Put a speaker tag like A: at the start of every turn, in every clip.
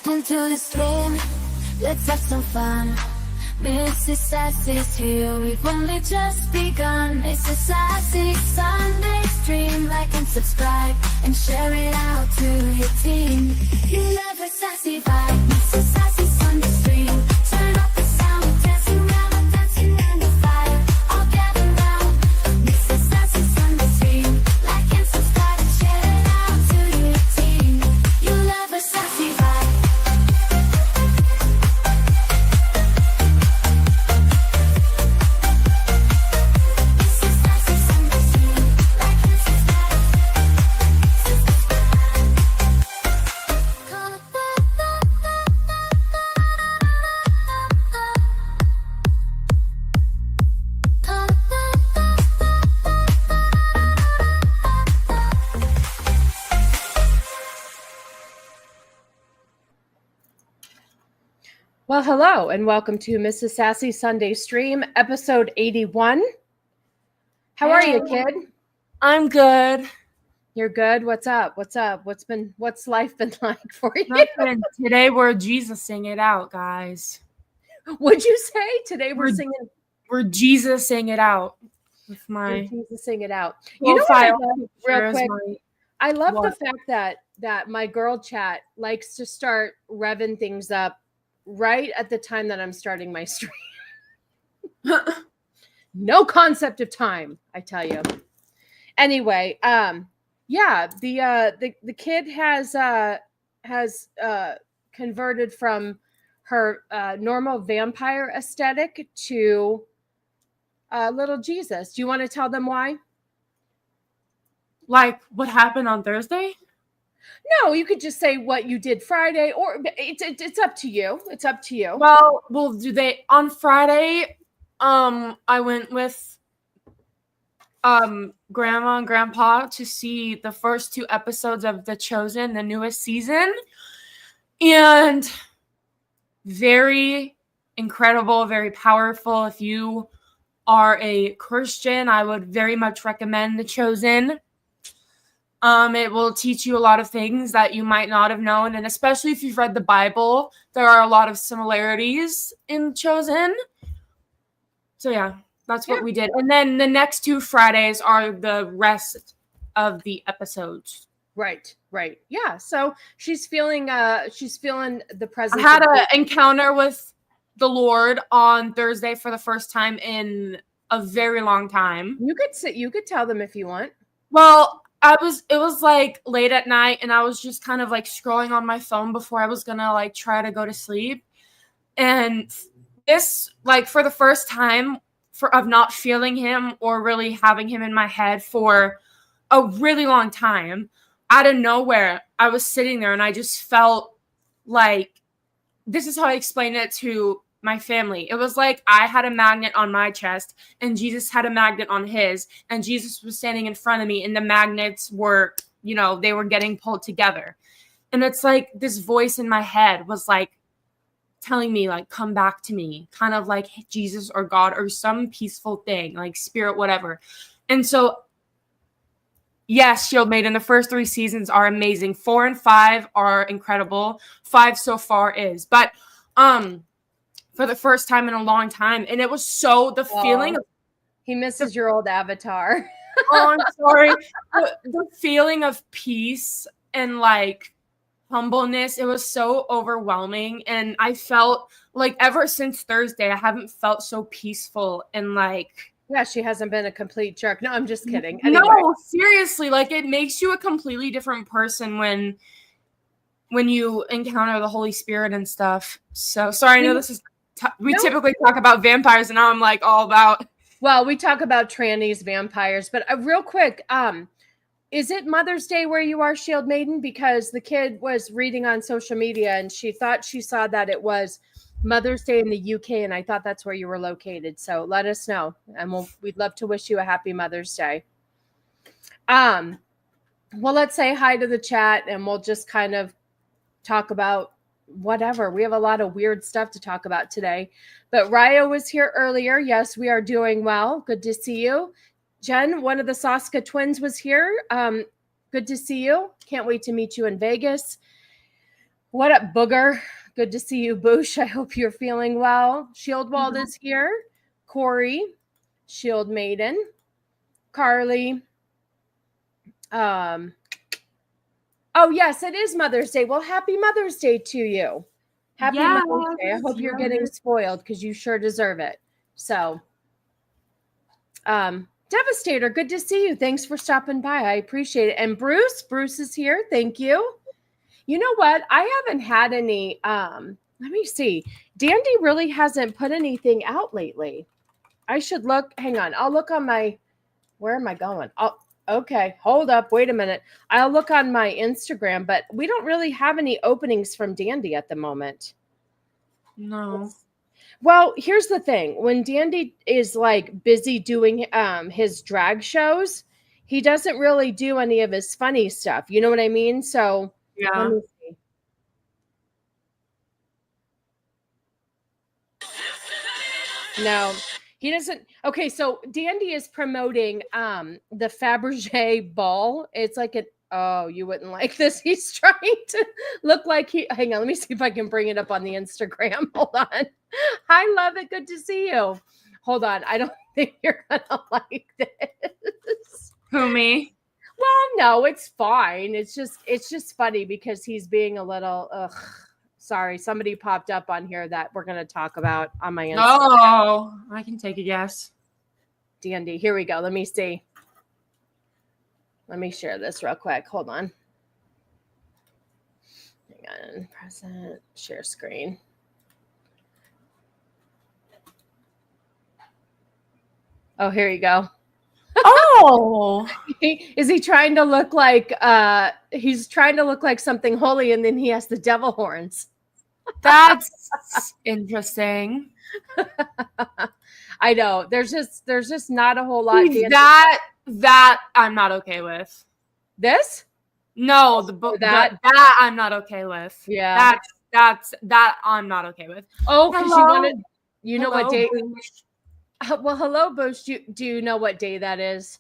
A: Step into the stream, let's have some fun. Mrs. Sassy's here, we've only just begun. It's a Sassy Sunday stream. Like and subscribe and share it out to your team. You love a sassy vibe, Mrs. Sassy Sunday stream. Turn up the sound, we're dancing around, we're dancing in the fire. All gather round, Mrs. Sassy Sunday stream. Like and subscribe and share it out to your team. You love a sassy vibe.
B: Well, hello, and welcome to Mrs. Sassy Sunday Stream, episode 81. How are you, kid?
C: I'm good.
B: You're good? What's up? What's life been like for you?
C: Nothing. Today we're Jesus-ing it out, guys.
B: What'd you say? Today we're singing.
C: We're Jesus-ing it out. With my
B: Jesus-ing it out. You know what I love, real quick? I love
C: what?
B: the fact that my girl chat likes to start revving things up right at the time that I'm starting my stream. No concept of time, I tell you. Anyway, yeah, the kid has converted from her normal vampire aesthetic to little Jesus. Do you want to tell them why?
C: Like what happened on Thursday?
B: No, you could just say what you did Friday, or it's up to you. It's up to you.
C: Well, on Friday, I went with Grandma and Grandpa to see the first 2 episodes of The Chosen, the newest season. And very incredible, very powerful. If you are a Christian, I would very much recommend The Chosen. It will teach you a lot of things that you might not have known. And especially if you've read the Bible, there are a lot of similarities in Chosen. So yeah, that's what we did. And then the next 2 Fridays are the rest of the episodes.
B: Right. Yeah. So she's feeling the presence.
C: I had an encounter with the Lord on Thursday for the first time in a very long time.
B: You could tell them if you want.
C: Well, it was like late at night, and I was just kind of like scrolling on my phone before I was gonna like try to go to sleep. And this, like, for the first time of not feeling him or really having him in my head for a really long time, out of nowhere, I was sitting there and I just felt like, this is how I explained it to my family. It was like I had a magnet on my chest and Jesus had a magnet on his, and Jesus was standing in front of me, and the magnets were, they were getting pulled together. And it's like this voice in my head was like telling me, like, come back to me, kind of like Jesus or God or some peaceful thing, like spirit, whatever. And so, yes, Shield Maiden, the first 3 seasons are amazing. 4 and 5 are incredible. 5 so far is, but for the first time in a long time. And it was feeling of,
B: he misses your old avatar.
C: Oh, I'm sorry. The feeling of peace and like humbleness, it was so overwhelming. And I felt like ever since Thursday, I haven't felt so peaceful and like.
B: Yeah, she hasn't been a complete jerk. No, I'm just kidding. Anyway.
C: No, seriously, like it makes you a completely different person when you encounter the Holy Spirit and stuff. So sorry, I know this is typically talk about vampires, and now I'm like all about.
B: Well, we talk about trannies, vampires, but real quick, is it Mother's Day where you are, Shield Maiden? Because the kid was reading on social media and she thought she saw that it was Mother's Day in the UK, and I thought that's where you were located. So let us know, and we'd love to wish you a happy Mother's Day. Well, let's say hi to the chat, and we'll just kind of talk about whatever. We have a lot of weird stuff to talk about today. But Ryo was here earlier. Yes, we are doing well. Good to see you. Jen, one of the Saska twins, was here. Good to see you. Can't wait to meet you in Vegas. What up, Booger? Good to see you, Boosh. I hope you're feeling well. Shieldwald is here. Corey, Shield Maiden, Carly. Oh, yes, it is Mother's Day. Well, happy Mother's Day to you. Happy Mother's Day. I hope you're getting spoiled because you sure deserve it. So, Devastator, good to see you. Thanks for stopping by. I appreciate it. And Bruce is here. Thank you. You know what? I haven't had any, let me see. Dandy really hasn't put anything out lately. I should look. Hang on. I'll look on my, where am I going? Okay. Hold up. Wait a minute. I'll look on my Instagram, but we don't really have any openings from Dandy at the moment.
C: No.
B: Well, here's the thing. When Dandy is like busy doing his drag shows, he doesn't really do any of his funny stuff. You know what I mean? So
C: Yeah.
B: let me see. No, he doesn't. Okay, so Dandy is promoting the Fabergé ball. It's like oh, you wouldn't like this. He's trying to look like hang on, let me see if I can bring it up on the Instagram. Hold on. Hi, love it. Good to see you. Hold on. I don't think you're gonna like this.
C: Who, me?
B: Well, no, it's fine. It's just funny because he's being a little sorry. Somebody popped up on here that we're gonna talk about on my Instagram.
C: Oh, I can take a guess.
B: Dandy. Here we go. Let me see. Let me share this real quick. Hold on. Hang on. Present. Share screen. Oh, here you go.
C: Oh.
B: Is he trying to look like he's trying to look like something holy and then he has the devil horns?
C: That's interesting.
B: I know. There's just not a whole lot.
C: That I'm not okay with.
B: This?
C: No, the book that I'm not okay with.
B: Yeah.
C: That I'm not okay with.
B: Oh, because you wanted know
C: Hello,
B: what day?
C: Boosh.
B: Well, hello, Boosh. Do you know what day that is?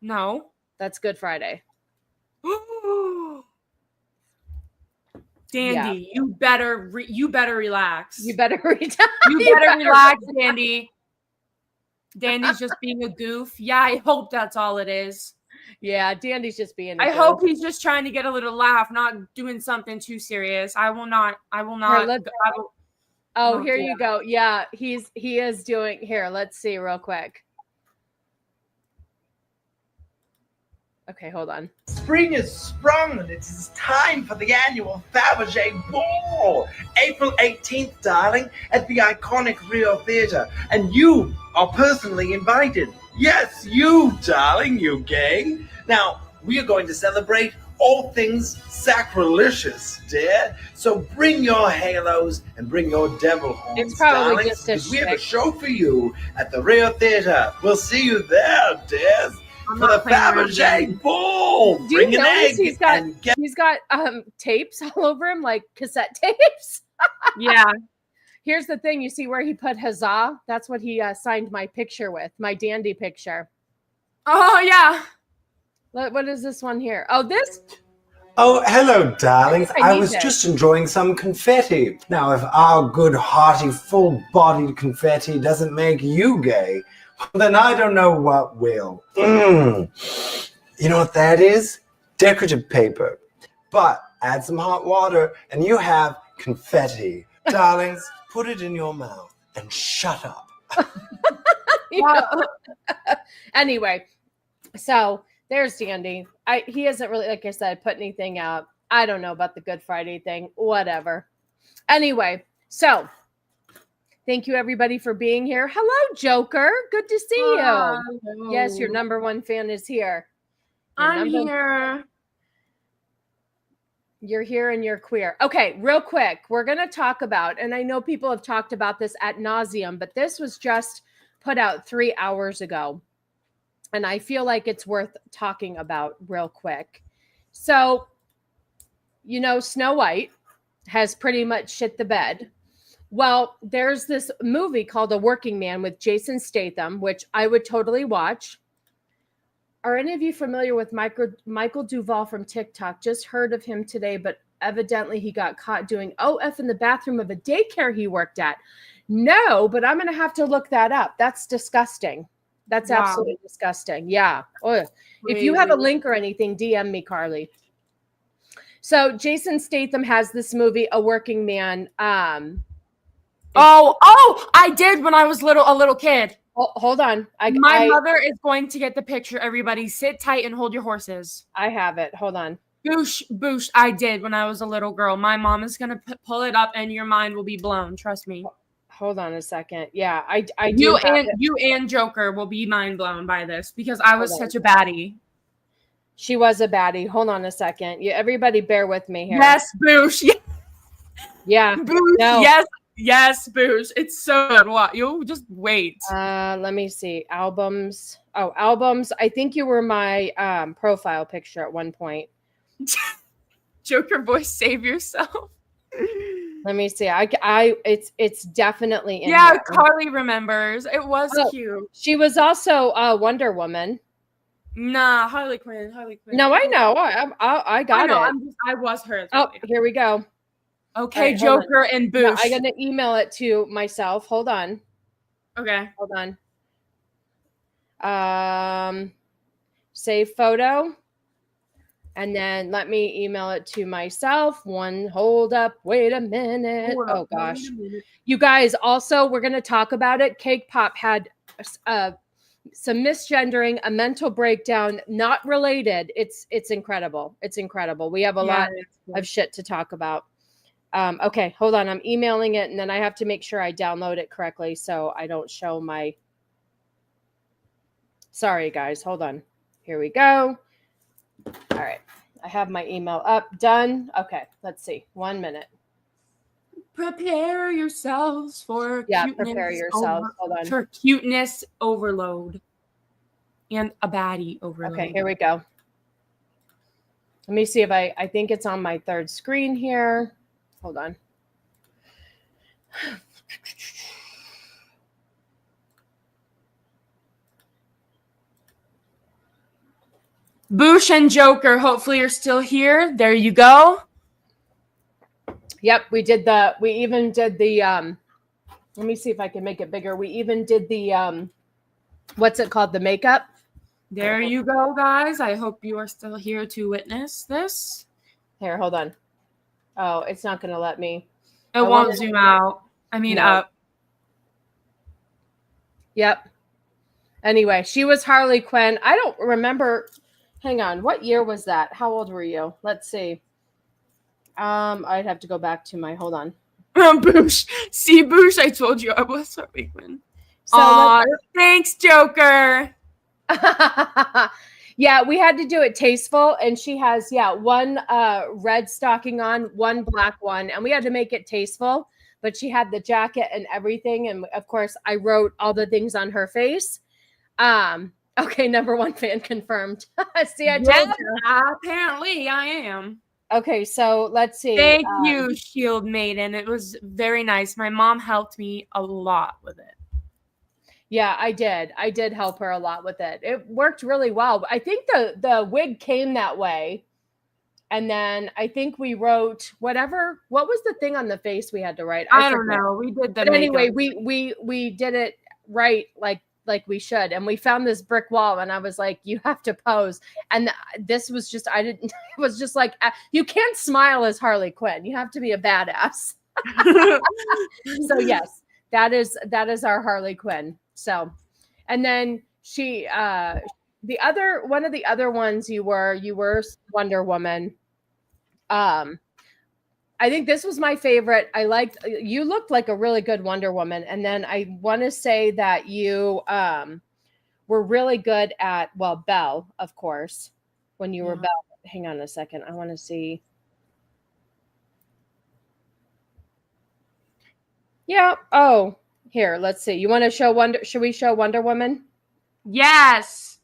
C: No.
B: That's Good Friday.
C: Dandy, you better relax.
B: You better read.
C: You better relax, Dandy. Dandy's just being a goof. Yeah, I hope that's all it is.
B: Yeah, Dandy's just being
C: I hope he's just trying to get a little laugh, not doing something too serious. I will not.
B: Oh, here you go. Yeah, he is doing here. Let's see real quick. Okay, hold on.
D: Spring is sprung and it is time for the annual Fabergé Ball, April 18th, darling, at the iconic Rio Theater. And you are personally invited. Yes, you, darling, you gang. Now, we are going to celebrate all things sacrilegious, dear. So bring your halos and bring your devil horns,
B: it's probably
D: darling,
B: just a
D: because we have a show for you at the Rio Theater. We'll see you there, dear. For the Fabergé Ball.
B: Do you notice he's got tapes all over him, like cassette tapes?
C: Yeah.
B: Here's the thing. You see where he put huzzah? That's what he signed my picture with, my Dandy picture.
C: Oh, yeah.
B: What is this one here? Oh, this?
E: Oh, hello, darlings. I was just enjoying some confetti. Now, if our good, hearty, full-bodied confetti doesn't make you gay, then I don't know what will. You know what that is? Decorative paper. But add some hot water and you have confetti. Darlings, put it in your mouth and shut up.
B: Anyway, so there's Dandy. He hasn't really, like I said, put anything out. I don't know about the Good Friday thing. Whatever. Anyway, so thank you, everybody, for being here. Hello, Joker. Good to see you.
C: Hello.
B: Yes, your number one fan is here.
C: I'm here.
B: You're here and you're queer. Okay, real quick. We're going to talk about, and I know people have talked about this ad nauseum, but this was just put out 3 hours ago. And I feel like it's worth talking about real quick. So, you know, Snow White has pretty much shit the bed. Well, there's this movie called A Working Man with Jason Statham, which I would totally watch. Are any of you familiar with Michael Duvall from TikTok? Just heard of him today, but Evidently, he got caught doing OF in the bathroom of a daycare he worked at. No, but I'm going to have to look that up. That's disgusting. That's absolutely disgusting. Yeah. Oh, if you have a link or anything, DM me, Carly. So Jason Statham has this movie, A Working Man. I
C: did when I was a little kid.
B: Hold on.
C: My mother is going to get the picture. Everybody sit tight and hold your horses.
B: I have it. Hold on.
C: Boosh. I did when I was a little girl. My mom is going to pull it up and your mind will be blown. Trust me.
B: Hold on a second. Yeah, I
C: you and Joker will be mind blown by this because I was such a baddie.
B: She was a baddie. Hold on a second. Everybody bear with me here.
C: Yes, Boosh.
B: Yeah.
C: Boosh. No. Yes, Boosh. It's so good. What? You'll just wait.
B: Let me see. Albums. Oh, albums. I think you were my profile picture at one point.
C: Joker voice, save yourself.
B: Let me see. It's definitely in
C: here.
B: here.
C: Carly remembers. It was cute.
B: She was also Wonder Woman.
C: Nah, Harley Quinn.
B: No, I know. I got it.
C: I was her.
B: Here we go.
C: Okay, right, Joker and Boosh.
B: No, I'm gonna email it to myself. Hold on.
C: Okay.
B: Hold on. Save photo. And then let me email it to myself. Hold up. Wait a minute. Gosh. You guys, also, we're going to talk about it. Cake Pop had some misgendering, a mental breakdown, not related. It's incredible. It's incredible. We have a lot of shit to talk about. Okay, hold on. I'm emailing it, and then I have to make sure I download it correctly so I don't show my... Sorry, guys. Hold on. Here we go. All right. I have my email up. Done. Okay. Let's see. 1 minute.
C: Prepare yourselves for
B: prepare yourselves. Hold on.
C: For cuteness overload. And a baddie overload.
B: Okay, here we go. Let me see if I think it's on my third screen here. Hold on.
C: Boosh and Joker, hopefully you're still here. There you go.
B: Yep, we even did the let me see if I can make it bigger. We even did the what's it called? The makeup.
C: There you go, guys. I hope you are still here to witness this.
B: Here, hold on. Oh, it's not going to let me.
C: It won't zoom out. I mean, up.
B: Yep. Anyway, she was Harley Quinn. I don't remember. Hang on. What year was that? How old were you? Let's see. I'd have to go back to my, hold on.
C: Boosh. See, Boosh, I told you I was Harley Quinn. So thanks, Joker.
B: Yeah, we had to do it tasteful. And she has, one red stocking on, one black one. And we had to make it tasteful. But she had the jacket and everything. And of course, I wrote all the things on her face. Okay, number one fan confirmed. See, I told you.
C: Apparently, I am.
B: Okay, so let's see.
C: Thank you, Shield Maiden. It was very nice. My mom helped me a lot with it.
B: Yeah, I did. I did help her a lot with it. It worked really well. I think the wig came that way. And then I think we wrote what was the thing on the face we had to write?
C: I don't know. We did that.
B: Anyway, we did it right like we should. And we found this brick wall and I was like, you have to pose. And this was just, it was just like, you can't smile as Harley Quinn. You have to be a badass. So yes, that is our Harley Quinn. So, and then she, one of the other ones you were Wonder Woman. I think this was my favorite. You looked like a really good Wonder Woman. And then I want to say that you were really good at, Belle, of course, when you were Belle. Hang on a second. I want to see. Yeah. Oh, here, let's see. You want to show should we show Wonder Woman?
C: Yes.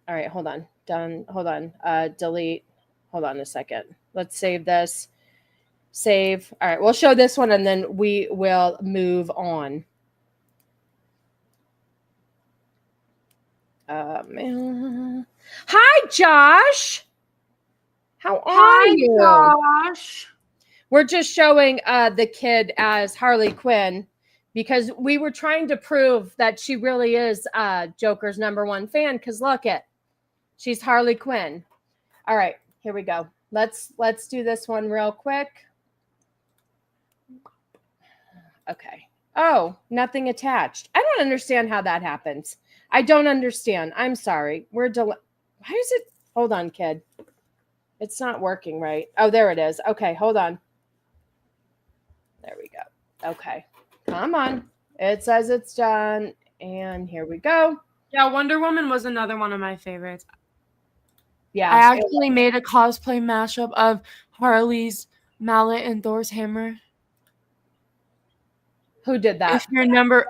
B: All right, hold on. Done. Hold on. Delete. Hold on a second. Let's save this. Save. All right, we'll show this one and then we will move on. Hi, Josh. How are
C: Hi,
B: you?
C: Josh.
B: We're just showing the kid as Harley Quinn because we were trying to prove that she really is Joker's #1 fan. Because look it, she's Harley Quinn. All right, here we go. Let's do this one real quick. Okay. Oh, nothing attached. I don't understand how that happens. I don't understand. I'm sorry. Why is it? Hold on, kid. It's not working right. Oh, there it is. Okay, hold on. There we go. Okay. Come on. It says it's done. And here we go.
C: Yeah, Wonder Woman was another one of my favorites.
B: Yeah.
C: I actually made a cosplay mashup of Harley's mallet and Thor's hammer.
B: Who did that?
C: If your number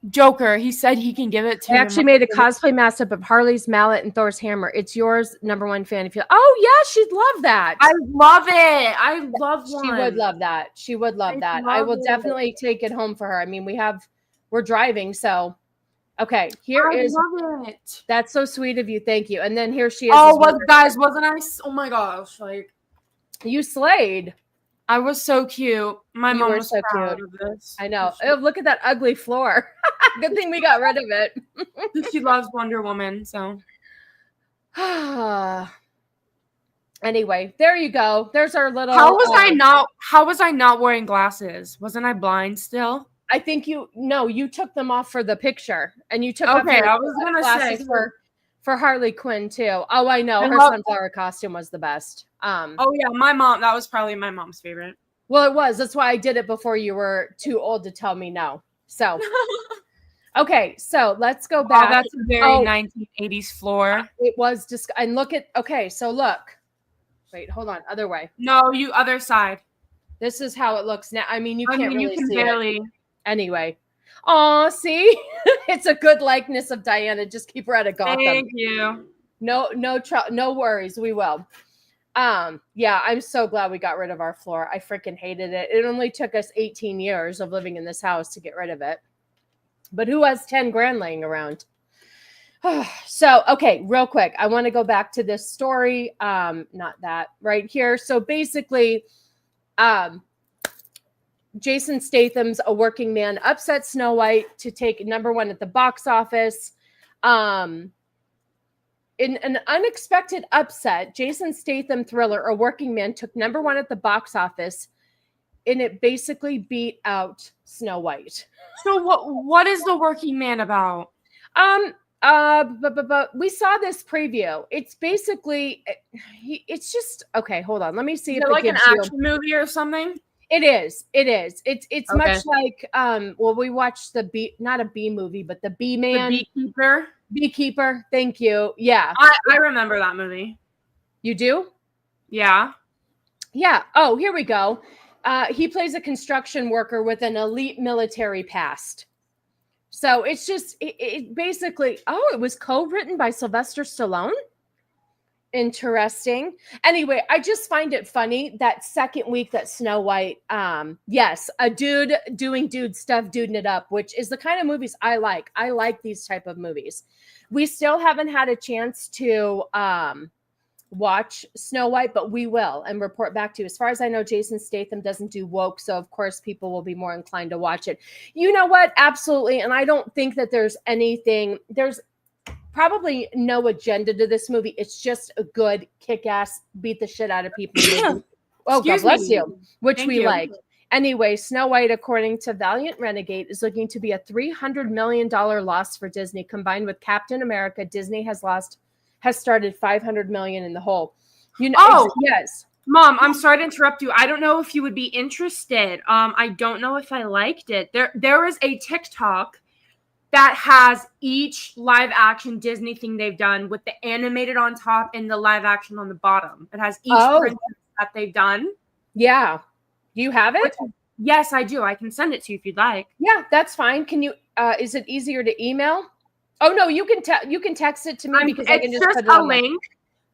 C: Joker, he said he can give it to
B: I actually made a cosplay mashup of Harley's mallet and Thor's hammer. It's yours, #1 fan. If you, oh yeah, she'd love that.
C: I love it. I love one.
B: She would love that. She would love that. I will definitely take it home for her. I mean, we're driving, so okay.
C: I love it.
B: That's so sweet of you. Thank you. And then here she is.
C: Oh, guys, wasn't I? Oh my gosh, like
B: you slayed.
C: I was so cute. My mom was
B: so
C: proud
B: cute.
C: of this.
B: I know. Oh, look at that ugly floor. Good thing we got rid of it.
C: She loves Wonder Woman, so.
B: Anyway, there you go. There's our little.
C: How was I not wearing glasses? Wasn't I blind still?
B: I think you took them off for the picture, and you took
C: off
B: I was gonna glasses say for Harley Quinn too. Oh, I know. Her sunflower costume was the best.
C: Oh yeah, my mom. That was probably my mom's favorite.
B: Well, it was. That's why I did it before you were too old to tell me no. So, okay. So let's go back.
C: Oh, that's a very 1980s floor.
B: It was just, and look at. Okay, so look. Wait, hold on. Other way.
C: No, you other side.
B: This is how it looks now. I mean, you can't really see
C: barely.
B: It. Anyway. Oh, see, it's a good likeness of Diana. Just keep her out of Gotham.
C: Thank you.
B: No worries. We will. Yeah, I'm so glad we got rid of our floor. I freaking hated it. It only took us 18 years of living in this house to get rid of it. But who has 10 grand laying around? So, okay, real quick. I want to go back to this story. Not that right here. So basically, Jason Statham's A Working Man upset Snow White to take #1 at the box office. In an unexpected upset, Jason Statham thriller A Working Man took #1 at the box office, and it basically beat out Snow White.
C: So what is The Working Man about?
B: But we saw this preview. It's basically, it's just okay. Hold on, let me see.
C: Is it like an action movie or something?
B: It is. It's
C: okay.
B: Much like well, we watched not a bee movie, but the Bee Man,
C: the
B: Beekeeper. Thank you. Yeah,
C: I remember that movie.
B: You do?
C: Yeah.
B: Oh, here we go. He plays a construction worker with an elite military past. So it's just it basically. Oh, it was co-written by Sylvester Stallone. Interesting. Anyway, I just find it funny that second week that Snow White, yes, a dude doing dude stuff, duding it up, which is the kind of movies I like. I like these type of movies. We still haven't had a chance to watch Snow White, but we will and report back to you. As far as I know, Jason Statham doesn't do woke, so of course people will be more inclined to watch it. You know what? Absolutely. And I don't think that there's probably no agenda to this movie. It's just a good kick-ass beat the shit out of people movie. Oh, God bless you. Which Thank we you. Like. Anyway, Snow White, according to Valiant Renegade, is looking to be a $300 million loss for Disney. Combined with Captain America, Disney has started $500 million in the hole. You know, yes.
C: Mom, I'm sorry to interrupt you. I don't know if you would be interested. I don't know if I liked it. There is a TikTok that has each live action Disney thing they've done with the animated on top and the live action on the bottom. It has each princess that they've done.
B: Yeah. You have it?
C: Yes, I do. I can send it to you if you'd like.
B: Yeah, that's fine. Can you is it easier to email? Oh no, you can text it to me because I can just put it
C: a link.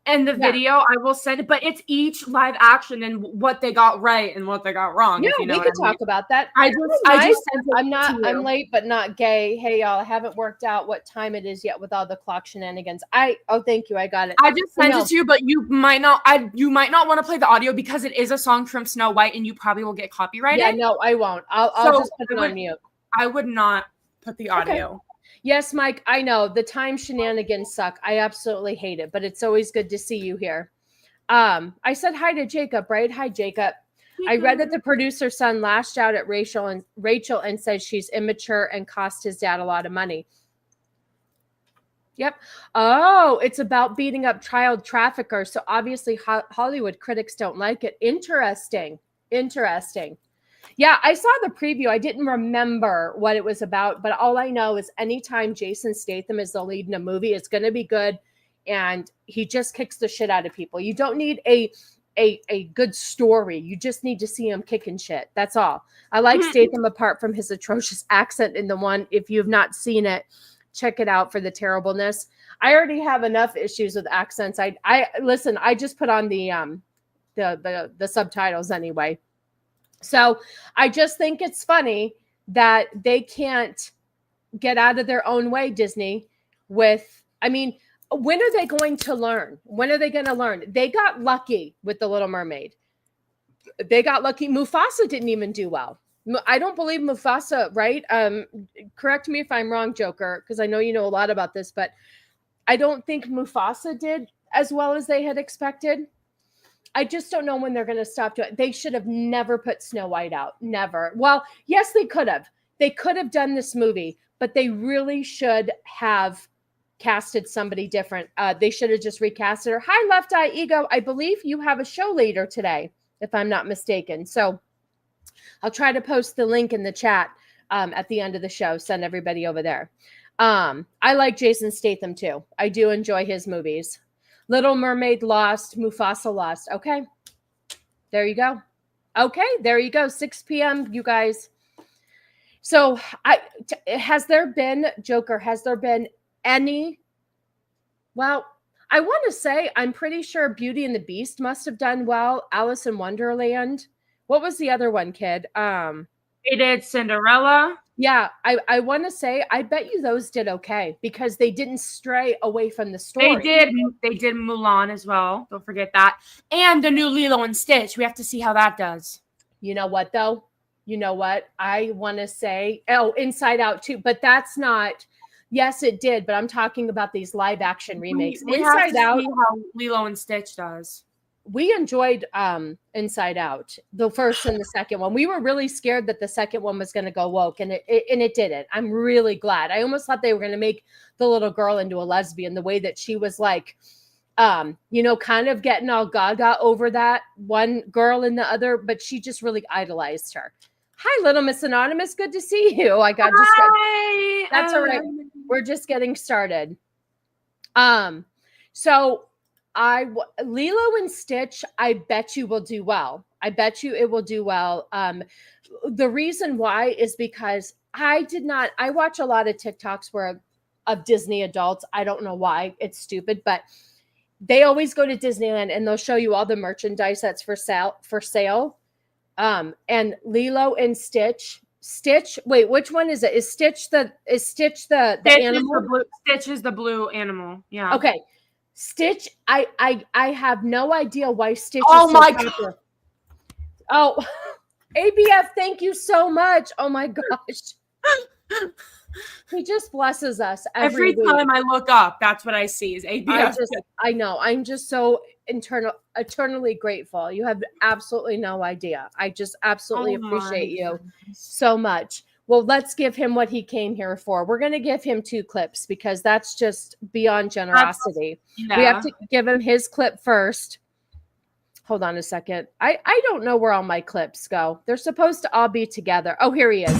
C: And the video, I will send it, but it's each live action and what they got right and what they got wrong.
B: Yeah,
C: if you know
B: we
C: what
B: could
C: I mean.
B: talk about that.
C: I just sent it
B: I'm late but not gay. Hey y'all, I haven't worked out what time it is yet with all the clock shenanigans. Thank you, I got it.
C: I just sent it to you, but you might not want to play the audio because it is a song from Snow White and you probably will get copyrighted.
B: Yeah, no, I won't. I'll just put it on mute.
C: I would not put the audio.
B: Okay. Yes, Mike, I know the time shenanigans suck. I absolutely hate it, but it's always good to see you here. I said hi to Jacob, right? Hi, Jacob. I read that the producer's son lashed out at Rachel and said she's immature and cost his dad a lot of money. Yep. Oh, it's about beating up child traffickers. So obviously Hollywood critics don't like it. Interesting. Yeah, I saw the preview. I didn't remember what it was about, but all I know is anytime Jason Statham is the lead in a movie, it's going to be good, and he just kicks the shit out of people. You don't need a good story. You just need to see him kicking shit. That's all. I like Statham apart from his atrocious accent in the one. If you've not seen it, check it out for the terribleness. I already have enough issues with accents. I listen. I just put on the subtitles anyway. So I just think it's funny that they can't get out of their own way, Disney, I mean, when are they going to learn? When are they going to learn? They got lucky with The Little Mermaid. They got lucky. Mufasa didn't even do well. I don't believe Mufasa, right? Correct me if I'm wrong, Joker, because I know you know a lot about this, but I don't think Mufasa did as well as they had expected. I just don't know when they're going to stop doing it. They should have never put Snow White out. Never. Well, yes, they could have. They could have done this movie, but they really should have casted somebody different. They should have just recasted her. Hi, Left Eye Ego. I believe you have a show later today, if I'm not mistaken. So I'll try to post the link in the chat at the end of the show. Send everybody over there. I like Jason Statham too. I do enjoy his movies. Little Mermaid lost, Mufasa lost. Okay. There you go. Okay, there you go. 6 p.m., you guys. So has there been any? Well, I want to say I'm pretty sure Beauty and the Beast must have done well. Alice in Wonderland. What was the other one, kid?
C: They did Cinderella.
B: Yeah, I want to say I bet you those did okay because they didn't stray away from the story.
C: They did Mulan as well. Don't forget that. And the new Lilo and Stitch. We have to see how that does.
B: You know what though? You know what? I want to say Inside Out too, but that's not. Yes, it did, but I'm talking about these live action remakes.
C: We
B: Inside
C: have to
B: Out,
C: see how Lilo and Stitch does.
B: We enjoyed Inside Out, the first and the second one. We were really scared that the second one was going to go woke, and it didn't. I'm really glad. I almost thought they were going to make the little girl into a lesbian, the way that she was like, kind of getting all gaga over that one girl and the other, but she just really idolized her. Hi, Little Miss Anonymous. Good to see you.
C: Hi.
B: That's all right. We're just getting started. So Lilo and Stitch, I bet you will do well. I bet you it will do well. The reason why is because I watch a lot of TikToks of Disney adults. I don't know why. It's stupid, but they always go to Disneyland and they'll show you all the merchandise that's for sale. And Lilo and Stitch, wait, which one is it? Is Stitch the animal?
C: Stitch is the blue animal. Yeah.
B: Okay. Stitch, I have no idea why Stitch
C: is
B: so
C: my
B: popular. Oh, ABF, thank you so much. Oh my gosh. He just blesses us every week.
C: Time I look up, that's what I see is ABF.
B: I know. I'm just so eternally grateful. You have absolutely no idea. I just absolutely appreciate you so much. Well, let's give him what he came here for. We're going to give him 2 clips because that's just beyond generosity. We have to give him his clip first. Hold on a second. I don't know where all my clips go. They're supposed to all be together. Oh, here he is.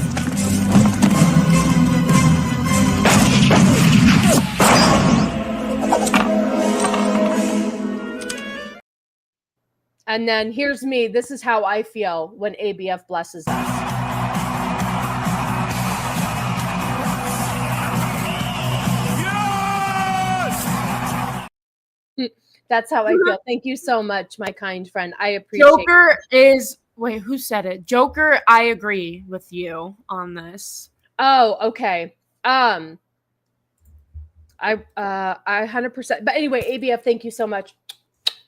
B: And then here's me. This is how I feel when ABF blesses us. That's how I feel. Thank you so much, my kind friend. I appreciate
C: Joker is wait, who said it? Joker, I agree with you on this.
B: Oh, okay. I 100%. But anyway, ABF, thank you so much.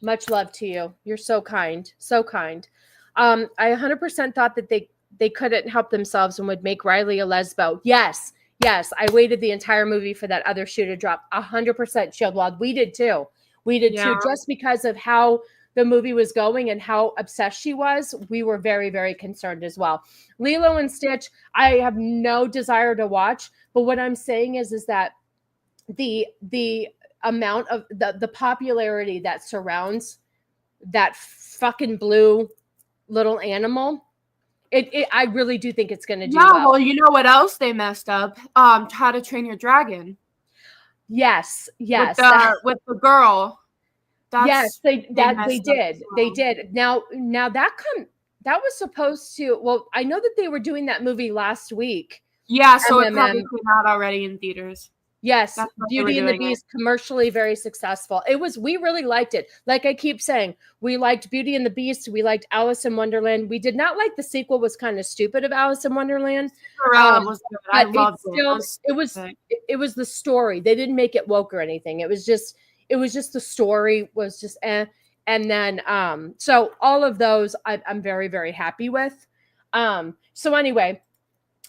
B: Much love to you. You're so kind. So kind. I 100% thought that they couldn't help themselves and would make Riley a lesbo. Yes. I waited the entire movie for that other shoe to drop. 100% Shieldwald. We did too. We did too. Just because of how the movie was going and how obsessed she was, we were very, very concerned as well. Lilo and Stitch, I have no desire to watch, but what I'm saying is that the amount of the popularity that surrounds that fucking blue little animal, I really do think it's going to do well.
C: Well, you know what else they messed up? How to Train Your Dragon.
B: Yes.
C: With the girl.
B: They did. Now that was supposed to. Well, I know that they were doing that movie last week.
C: Yeah, so it probably came out already in theaters.
B: Yes, Beauty and the Beast, commercially very successful. We really liked it. Like I keep saying, we liked Beauty and the Beast. We liked Alice in Wonderland. We did not like the sequel. Was kind of stupid of Alice in Wonderland.
C: I loved it.
B: It was the story. They didn't make it woke or anything. It was just the story was just eh. And then so all of those I'm very, very happy with. So anyway,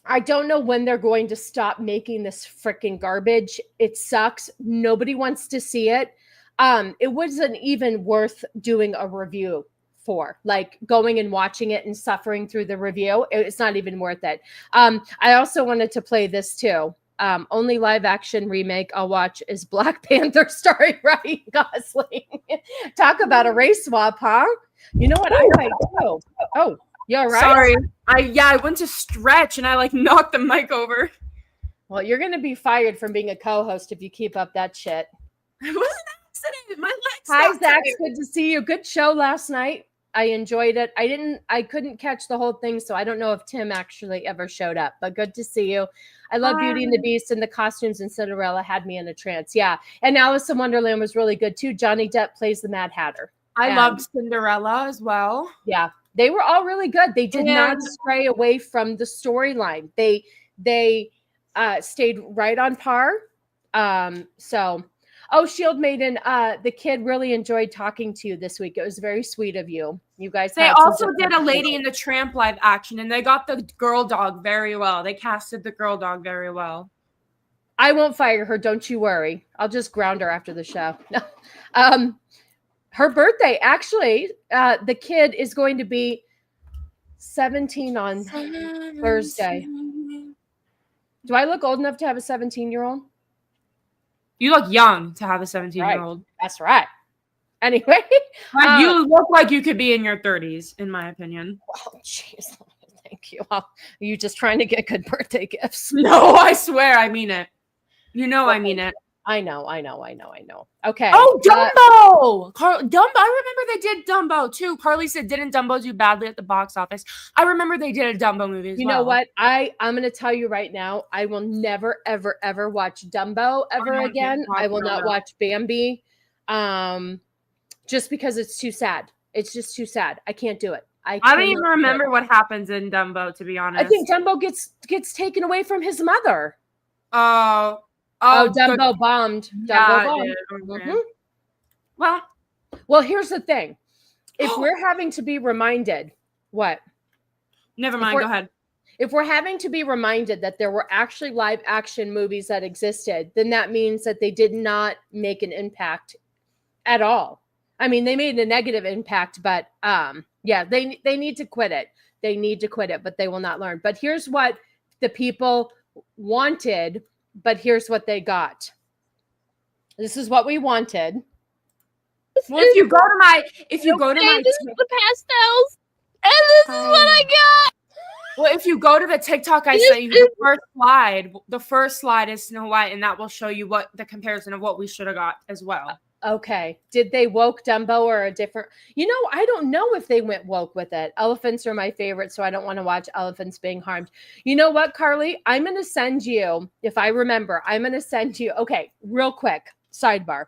B: I don't know when they're going to stop making this freaking garbage. It sucks. Nobody wants to see it. It wasn't even worth doing a review for, like going and watching it and suffering through the review. It's not even worth it. I also wanted to play this too. Only live action remake I'll watch is Black Panther starring Ryan Gosling. Talk about a race swap, huh? You know what I might do? Oh, you're right.
C: Sorry. I went to stretch and I knocked the mic over.
B: Well, you're gonna be fired from being a co-host if you keep up that shit.
C: It was an accident. My legs.
B: Hi, Zach. Good to see you. Good show last night. I enjoyed it. I couldn't catch the whole thing, so I don't know if Tim actually ever showed up, but good to see you. I love Beauty and the Beast, and the costumes in Cinderella had me in a trance. Yeah. And Alice in Wonderland was really good too. Johnny Depp plays the Mad Hatter.
C: I loved Cinderella as well.
B: Yeah. They were all really good. They did not stray away from the storyline. They stayed right on par. Shield Maiden, the kid really enjoyed talking to you this week. It was very sweet of you. You guys.
C: They also did a Lady in the Tramp live action, and they got the girl dog very well. They casted the girl dog very well.
B: I won't fire her. Don't you worry. I'll just ground her after the show. Her birthday, actually, the kid is going to be 17 on Thursday. Do I look old enough to have a 17-year-old?
C: You look young to have a 17-year-old.
B: Right. That's right. Anyway.
C: You look like you could be in your 30s, in my opinion.
B: Oh, jeez. Thank you. Are you just trying to get good birthday gifts?
C: No, I swear I mean it. You know I mean it.
B: I know. Okay.
C: Oh, Dumbo! Dumbo. I remember they did Dumbo too. Carly said, didn't Dumbo do badly at the box office? I remember they did a Dumbo movie as well.
B: You know what? I'm going to tell you right now, I will never, ever, ever watch Dumbo ever again. I will not watch Bambi just because it's too sad. It's just too sad. I can't do it.
C: I don't even remember what happens in Dumbo, to be honest.
B: I think Dumbo gets taken away from his mother.
C: Oh,
B: Dumbo bombed. Dumbo bombed.
C: Okay.
B: Well, here's the thing. If we're having to be reminded, what?
C: Never mind. Go ahead.
B: If we're having to be reminded that there were actually live action movies that existed, then that means that they did not make an impact at all. I mean, they made a negative impact, but they need to quit it. They need to quit it, but they will not learn. But here's what the people wanted. But here's what they got. This is what we wanted.
C: Well, if you go to my
F: this is the pastels, and this is what I got.
C: Well, if you go to the TikTok I sent you, the first slide is Snow White, and that will show you what the comparison of what we should have got as well.
B: Okay. Did they woke Dumbo or a different? I don't know if they went woke with it. Elephants are my favorite, so I don't want to watch elephants being harmed. You know what, Carly? I'm going to send you, if I remember, okay, real quick, sidebar.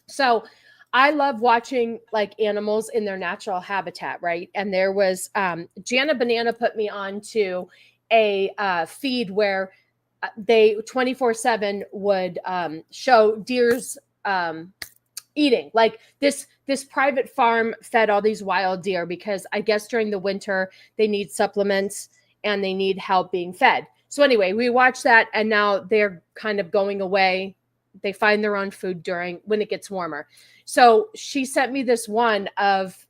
B: So I love watching like animals in their natural habitat, right? And there was Jana Banana put me on to a feed where they 24/7 would show deer's eating. Like this private farm fed all these wild deer because I guess during the winter they need supplements and they need help being fed. So anyway, we watched that and now they're kind of going away. They find their own food when it gets warmer. So she sent me this one of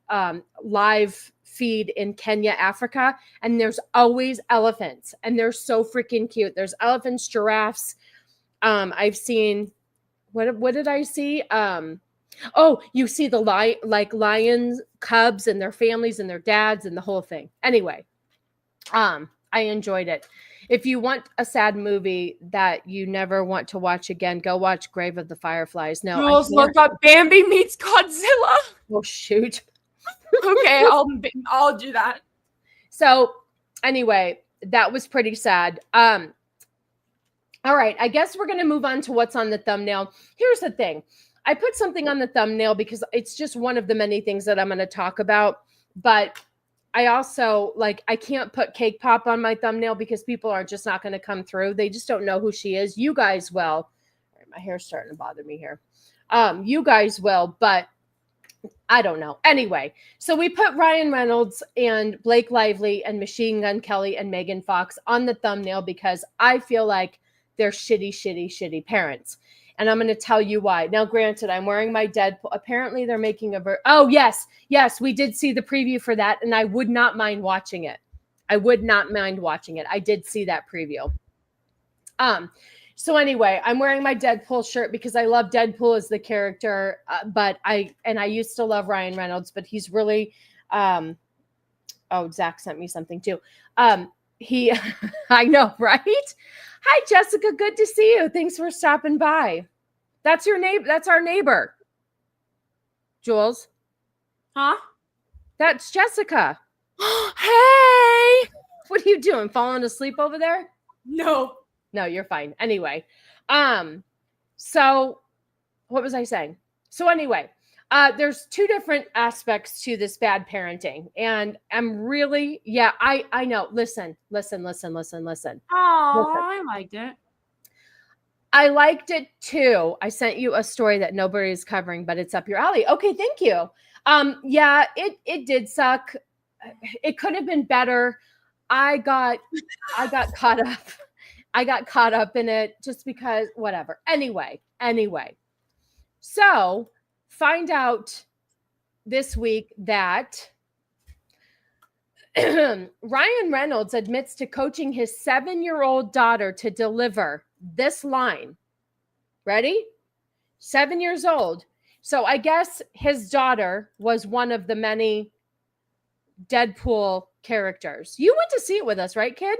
B: live feed in Kenya, Africa, and there's always elephants, and they're so freaking cute. There's elephants, giraffes. I've seen what did I see? Oh, you see the lions, cubs, and their families and their dads and the whole thing. Anyway, I enjoyed it. If you want a sad movie that you never want to watch again, go watch Grave of the Fireflies. No,
C: Jules, look up Bambi meets Godzilla.
B: Oh shoot.
C: Okay, I'll do that.
B: So anyway, that was pretty sad. All right, I guess we're going to move on to what's on the thumbnail. Here's the thing. I put something on the thumbnail because it's just one of the many things that I'm going to talk about, but I also I can't put Cake Pop on my thumbnail because people are just not going to come through. They just don't know who she is. You guys will. All right, my hair's starting to bother me here. You guys will, but I don't know. Anyway, so we put Ryan Reynolds and Blake Lively and Machine Gun Kelly and Megan Fox on the thumbnail because I feel like they're shitty parents. And I'm going to tell you why. Now, granted, I'm wearing my Deadpool. Apparently, they're making oh, yes, we did see the preview for that, and I would not mind watching it. I did see that preview. So anyway, I'm wearing my Deadpool shirt because I love Deadpool as the character, but I used to love Ryan Reynolds, but he's really, oh, Zach sent me something too. I know, right? Hi, Jessica. Good to see you. Thanks for stopping by. That's your neighbor. That's our neighbor. Jules.
C: Huh? That's
B: Jessica.
C: Hey.
B: What are you doing? Falling asleep over there?
C: No,
B: you're fine. Anyway. So what was I saying? So anyway, there's two different aspects to this bad parenting. And I'm really, I know. Listen.
C: Oh, I liked it.
B: I liked it too. I sent you a story that nobody is covering, but it's up your alley. Okay, thank you. Yeah, it did suck. It could have been better. I got caught up. I got caught up in it just because whatever. Anyway. So find out this week that Ryan Reynolds admits to coaching his 7-year-old daughter to deliver this line. Ready? 7 years old. So I guess his daughter was one of the many Deadpool characters. You went to see it with us, right, kid?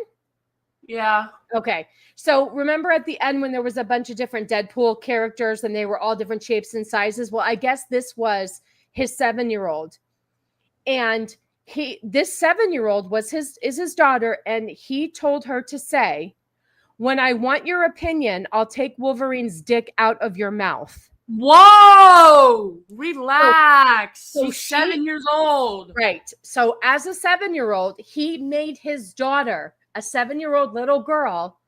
C: Yeah.
B: Okay. So remember at the end when there was a bunch of different Deadpool characters and they were all different shapes and sizes? Well, I guess this was his 7-year-old. And this 7-year-old is his daughter, and he told her to say, "When I want your opinion, I'll take Wolverine's dick out of your mouth."
C: Whoa! Relax. So she's 7 years old.
B: Right. So as a 7-year-old, he made his daughter, a 7-year-old little girl,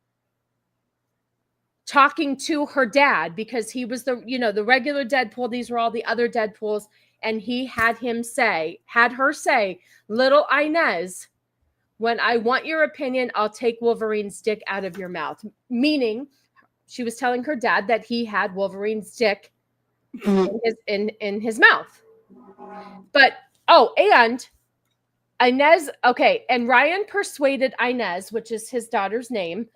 B: talking to her dad because he was the regular Deadpool. These were all the other Deadpools. And he had her say, "Little Inez, when I want your opinion, I'll take Wolverine's dick out of your mouth." Meaning she was telling her dad that he had Wolverine's dick in his mouth. But, and Inez, okay, and Ryan persuaded Inez, which is his daughter's name,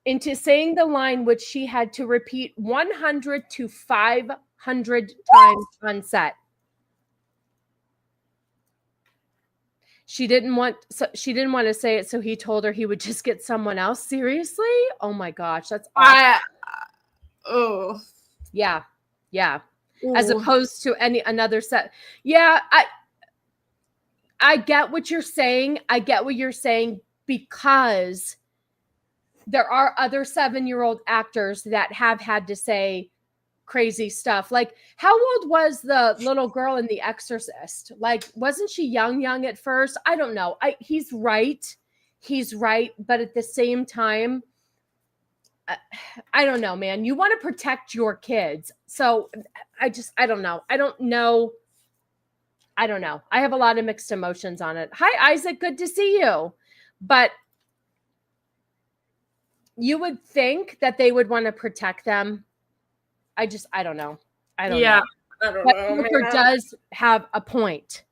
B: into saying the line which she had to repeat 100 to 500 times on set. She didn't want to say it, so he told her he would just get someone else. Seriously? Oh my gosh, that's awful. Yeah. Ooh. As opposed to another set. Yeah, I get what you're saying. Because there are other 7-year-old actors that have had to say crazy stuff. Like, how old was the little girl in The Exorcist? Like, wasn't she young at first? I don't know. He's right. But at the same time, I don't know, man. You want to protect your kids. So I don't know. I don't know. I have a lot of mixed emotions on it. Hi, Isaac. Good to see you. But you would think that they would want to protect them. I don't know. I don't know.
C: I don't
B: but
C: know.
B: Booker does have a point.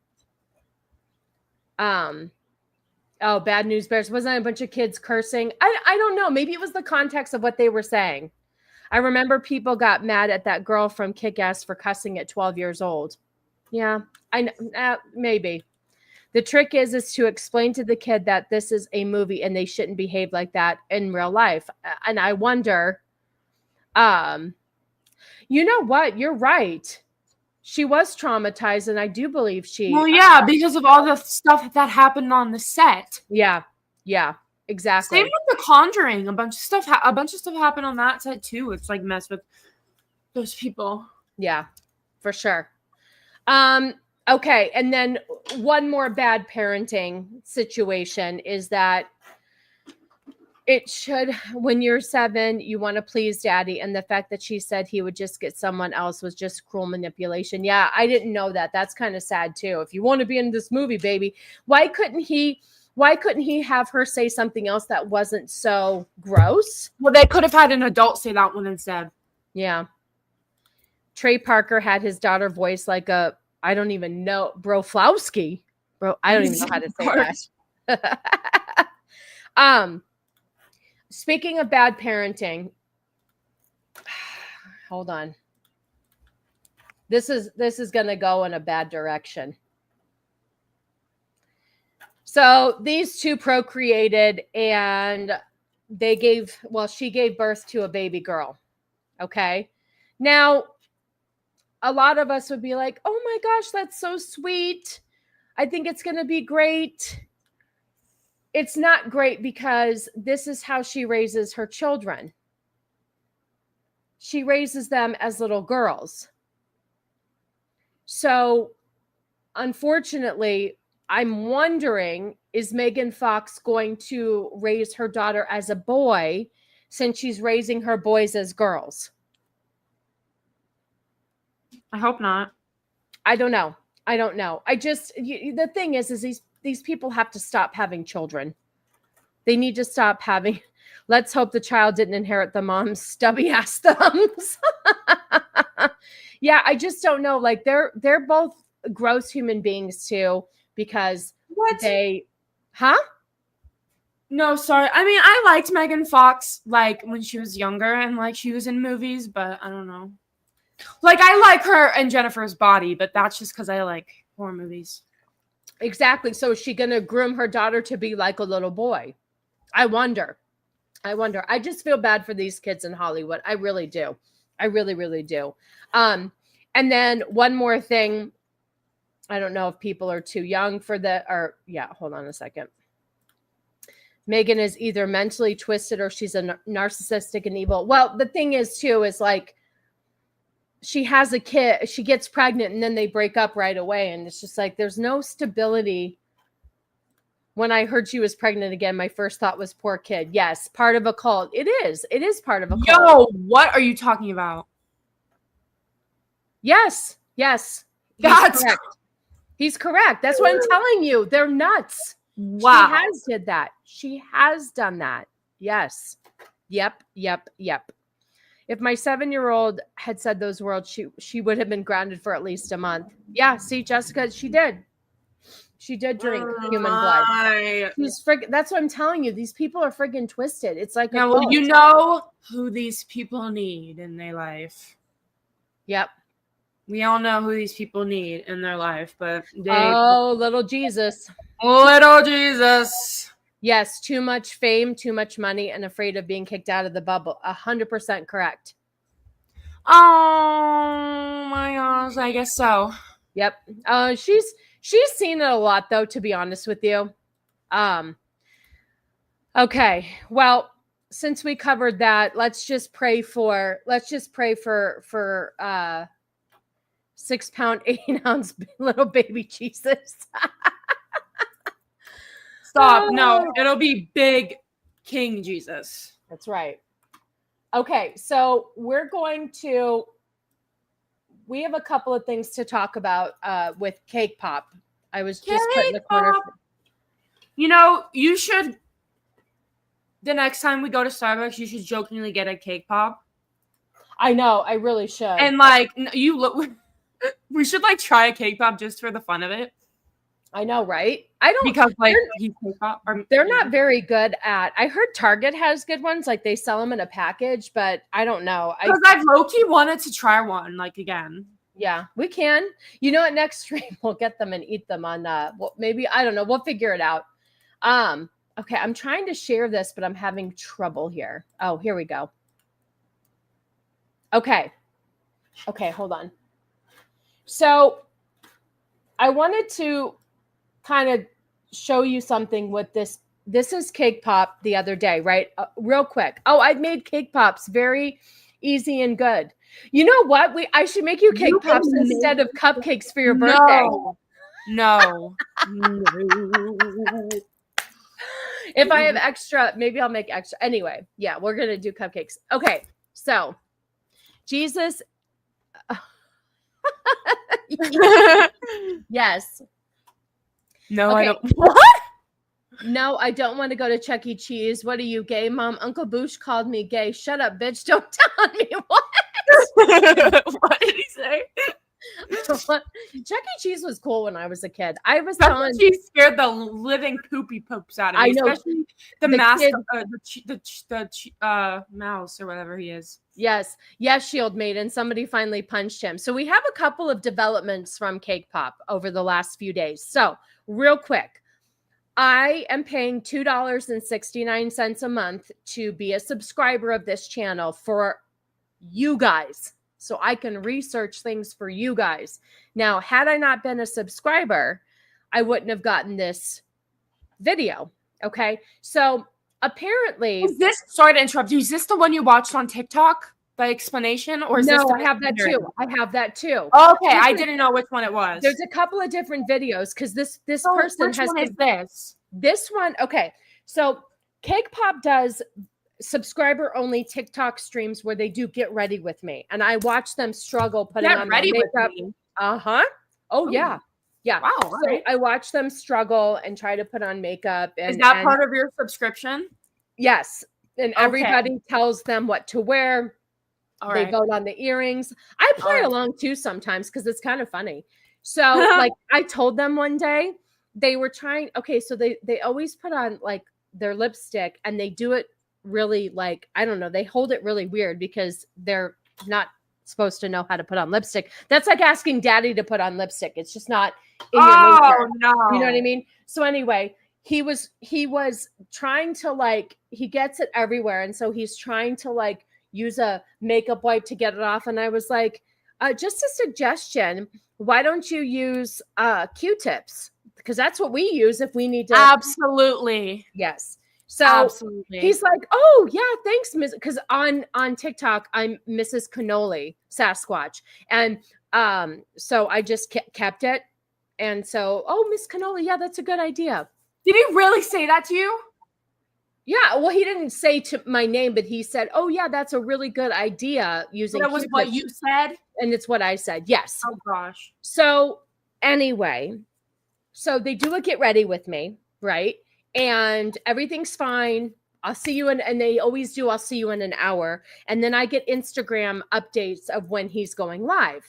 B: Oh, Bad News Bears. Wasn't a bunch of kids cursing? I don't know. Maybe it was the context of what they were saying. I remember people got mad at that girl from Kick-Ass for cussing at 12 years old. Yeah, I know. Maybe. The trick is to explain to the kid that this is a movie and they shouldn't behave like that in real life. And I wonder, you know what? You're right. She was traumatized, and I do believe she.
C: Well, yeah, because of all the stuff that happened on the set.
B: Yeah, exactly.
C: Same with The Conjuring. A bunch of stuff happened on that set too. It's like mess with those people.
B: Yeah, for sure. Okay, and then one more bad parenting situation is that it should, when you're 7, you want to please daddy. And the fact that she said he would just get someone else was just cruel manipulation. Yeah, I didn't know that. That's kind of sad too. If you want to be in this movie, baby, why couldn't he have her say something else that wasn't so gross?
C: Well, they could have had an adult say that one instead.
B: Yeah. Trey Parker had his daughter voice like a, I don't even know, Broflowski. Bro, I don't even know how to say that. Speaking of bad parenting, hold on. This is going to go in a bad direction. So these two procreated and she gave birth to a baby girl. Okay. Now, a lot of us would be like, oh my gosh, that's so sweet. I think it's going to be great. It's not great because this is how she raises her children. She raises them as little girls. So, unfortunately, I'm wondering, is Megan Fox going to raise her daughter as a boy since she's raising her boys as girls?
C: I hope not.
B: I don't know. The thing is these people have to stop having children. They need to stop having. Let's hope the child didn't inherit the mom's stubby ass thumbs. Yeah, I just don't know. Like they're both gross human beings too, because
C: No, sorry. I mean, I liked Megan Fox like when she was younger and like she was in movies, but I don't know. Like I like her and Jennifer's Body, but that's just because I like horror movies.
B: Exactly. So is she going to groom her daughter to be like a little boy? I wonder. I just feel bad for these kids in Hollywood. I really do. I really, really do. And then one more thing. I don't know if people are too young for hold on a second. Megan is either mentally twisted or she's a narcissistic and evil. Well, the thing is too, is like, she has a kid, she gets pregnant and then they break up right away. And it's just like, there's no stability. When I heard she was pregnant again, my first thought was poor kid. Yes. Part of a cult. It is part of a cult.
C: Yo, what are you talking about?
B: Yes. He's correct. That's what I'm telling you. They're nuts.
C: Wow.
B: She has done that. Yes. Yep. If my 7-year-old had said those words, she would have been grounded for at least a month. Yeah, see, Jessica, she did. She did drink human blood. That's what I'm telling you. These people are friggin' twisted. It's like
C: you know who these people need in their life.
B: Yep.
C: We all know who these people need in their life, but
B: little Jesus.
C: Little Jesus.
B: Yes, too much fame, too much money, and afraid of being kicked out of the bubble. 100% correct.
C: Oh my gosh, I guess so.
B: Yep. She's seen it a lot, though, to be honest with you. Okay. Well, since we covered that, let's just pray for 6 pound, 8 ounce little baby Jesus.
C: Stop. No, it'll be big King Jesus.
B: That's right. Okay, so we have a couple of things to talk about with Cake Pop. I was just put in the corner.
C: You know, you should, the next time we go to Starbucks, you should jokingly get a Cake Pop.
B: I know, I really should.
C: And like, you look, we should like try a Cake Pop just for the fun of it.
B: I know, right? I don't,
C: because like he's Cake Pop.
B: They're not very good at. I heard Target has good ones, like they sell them in a package, but I don't know.
C: Because I've low-key wanted to try one, like again.
B: Yeah, we can. You know, at next stream we'll get them and eat them on well, maybe, I don't know. We'll figure it out. Okay, I'm trying to share this, but I'm having trouble here. Oh, here we go. Okay, hold on. So I wanted to kind of show you something with this. This is Cake Pop the other day, right? Real quick. Oh, I've made Cake Pops very easy and good. You know what? I should make you Cake Pops instead of cupcakes for your birthday.
C: No.
B: If I have extra, maybe I'll make extra. Anyway, yeah, we're going to do cupcakes. Okay, so Jesus. Yes.
C: No,
B: okay.
C: I don't. What?
B: No, I don't want to go to Chuck E. Cheese. What are you, gay, Mom? Uncle Boosh called me gay. Shut up, bitch. Don't tell me what.
C: What did he say?
B: Chuck E. Cheese was cool when I was a kid. I was
C: telling she scared the living poopy poops out of me. I know. Especially the mouse or whatever he is.
B: Yes, Shield Maiden. Somebody finally punched him. So we have a couple of developments from Cake Pop over the last few days. So real quick, I am paying $2.69 a month to be a subscriber of this channel for you guys, so I can research things for you guys. Now, had I not been a subscriber, I wouldn't have gotten this video. Okay, so apparently,
C: is this? Sorry to interrupt you. Is this the one you watched on TikTok? The explanation, or is
B: no?
C: This
B: I have that too. I have that too.
C: Okay, I didn't know which one it was.
B: There's a couple of different videos because this person
C: which
B: has.
C: One is this?
B: This one, okay. So Cake Pop does subscriber only TikTok streams where they do get ready with me, and I watch them struggle putting on
C: ready
B: makeup.
C: with me.
B: Oh yeah.
C: Wow.
B: So I watch them struggle and try to put on makeup. And
C: is that part of your subscription?
B: Yes. And everybody tells them what to wear. They vote on the earrings. I play along too sometimes because it's kind of funny. So like I told them one day they were trying. Okay, so they always put on like their lipstick and they do it really like, I don't know, they hold it really weird because they're not supposed to know how to put on lipstick. That's like asking daddy to put on lipstick. It's just not in your nature.
C: No.
B: You know what I mean? So anyway, he was trying to like, he gets it everywhere. And so he's trying to like use a makeup wipe to get it off. And I was like, just a suggestion. Why don't you use Q-tips? Because that's what we use if we need to.
C: Absolutely.
B: Yes. So
C: absolutely.
B: He's like, oh yeah, thanks, Miss. Because on TikTok, I'm Mrs. Cannoli Sasquatch, and so I just kept it. And so, oh, Miss Cannoli, yeah, that's a good idea.
C: Did he really say that to you?
B: Yeah, well, he didn't say to my name, but he said, oh yeah, that's a really good idea. Using
C: that was what you said,
B: and it's what I said. Yes.
C: Oh gosh.
B: So anyway, so they do a get ready with me, right? And everything's fine. I'll see you and they always do, I'll see you in an hour. And then I get Instagram updates of when he's going live.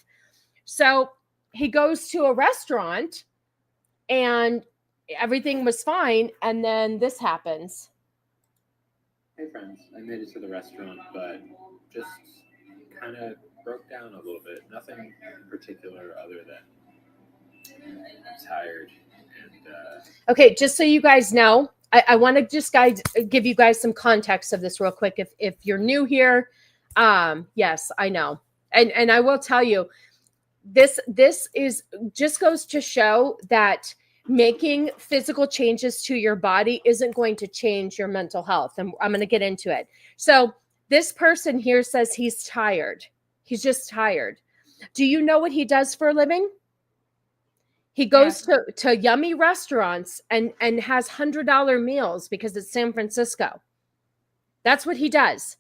B: So he goes to a restaurant and everything was fine. And then this happens.
G: Hey friends, I made it to the restaurant, but just kind of broke down a little bit. Nothing in particular other than I'm tired.
B: Okay, just so you guys know, I want to just give you guys some context of this real quick. If you're new here, yes, I know, and I will tell you, this is just goes to show that making physical changes to your body isn't going to change your mental health. And I'm going to get into it. So this person here says he's tired. He's just tired. Do you know what he does for a living? He goes to yummy restaurants and has $100 meals because it's San Francisco. That's what he does.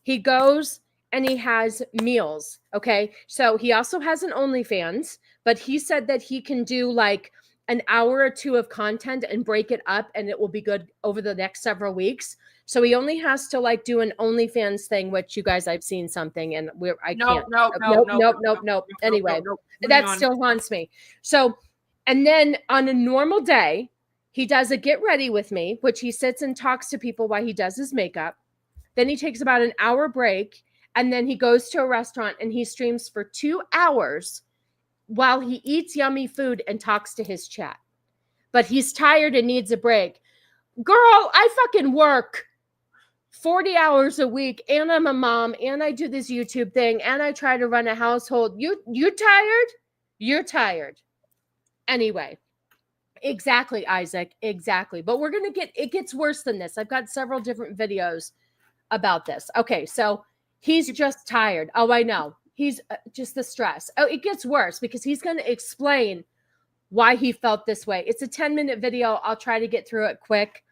B: He goes and he has meals. Okay. So he also has an OnlyFans, but he said that he can do like an hour or two of content and break it up and it will be good over the next several weeks. So he only has to like do an OnlyFans thing, which you guys, I've seen something and can't. Nope. Anyway, that still haunts me. So, and then on a normal day, he does a get ready with me, which he sits and talks to people while he does his makeup. Then he takes about an hour break and then he goes to a restaurant and he streams for 2 hours while he eats yummy food and talks to his chat. But he's tired and needs a break. Girl, I fucking work 40 hours a week and I'm a mom and I do this YouTube thing and I try to run a household. You tired? You're tired. Anyway, exactly, Isaac, exactly. But it gets worse than this. I've got several different videos about this. Okay, so he's just tired. Oh, I know. He's just the stress. Oh, it gets worse because he's going to explain why he felt this way. It's a 10-minute video. I'll try to get through it quick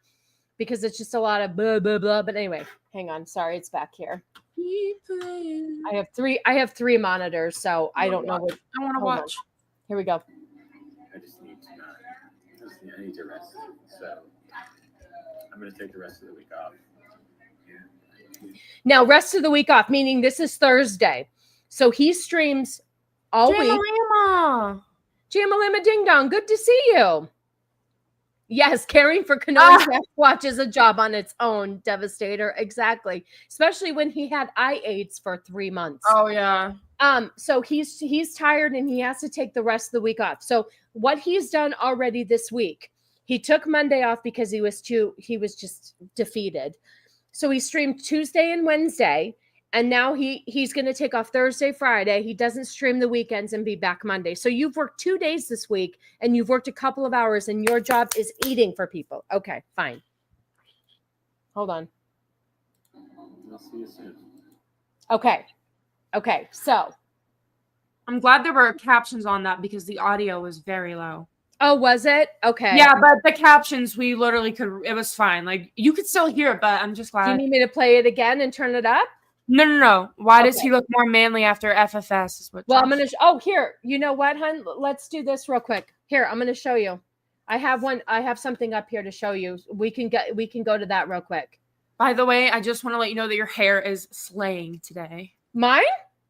B: because it's just a lot of blah, blah, blah. But anyway, hang on. Sorry, it's back here. I have three monitors, so I don't know what
C: I want to watch.
B: On. Here we go.
G: I need to rest. So I'm going to take the rest of the week off.
B: Now, rest of the week off, meaning this is Thursday. So he streams all week. Jamalima Ding Dong, good to see you. Yes, caring for Canoe Sasquatch is a job on its own, Devastator. Exactly. Especially when he had eye aids for 3 months.
C: Oh, yeah.
B: So he's tired and he has to take the rest of the week off. So what he's done already this week, he took Monday off because he was just defeated. So he streamed Tuesday and Wednesday. And now he's going to take off Thursday, Friday. He doesn't stream the weekends and be back Monday. So you've worked 2 days this week and you've worked a couple of hours and your job is eating for people. Okay, fine. Hold on.
G: I'll see you soon.
B: Okay, so.
C: I'm glad there were captions on that because the audio was very low.
B: Oh, was it? Okay.
C: Yeah, but the captions, we literally it was fine. Like, you could still hear it, but I'm just glad.
B: Do you need me to play it again and turn it up?
C: No. Why does he look more manly after FFS? Is what?
B: Well, I'm gonna. Here. You know what, hun? Let's do this real quick. Here, I'm gonna show you. I have something up here to show you. We can go to that real quick.
C: By the way, I just want to let you know that your hair is slaying today.
B: Mine?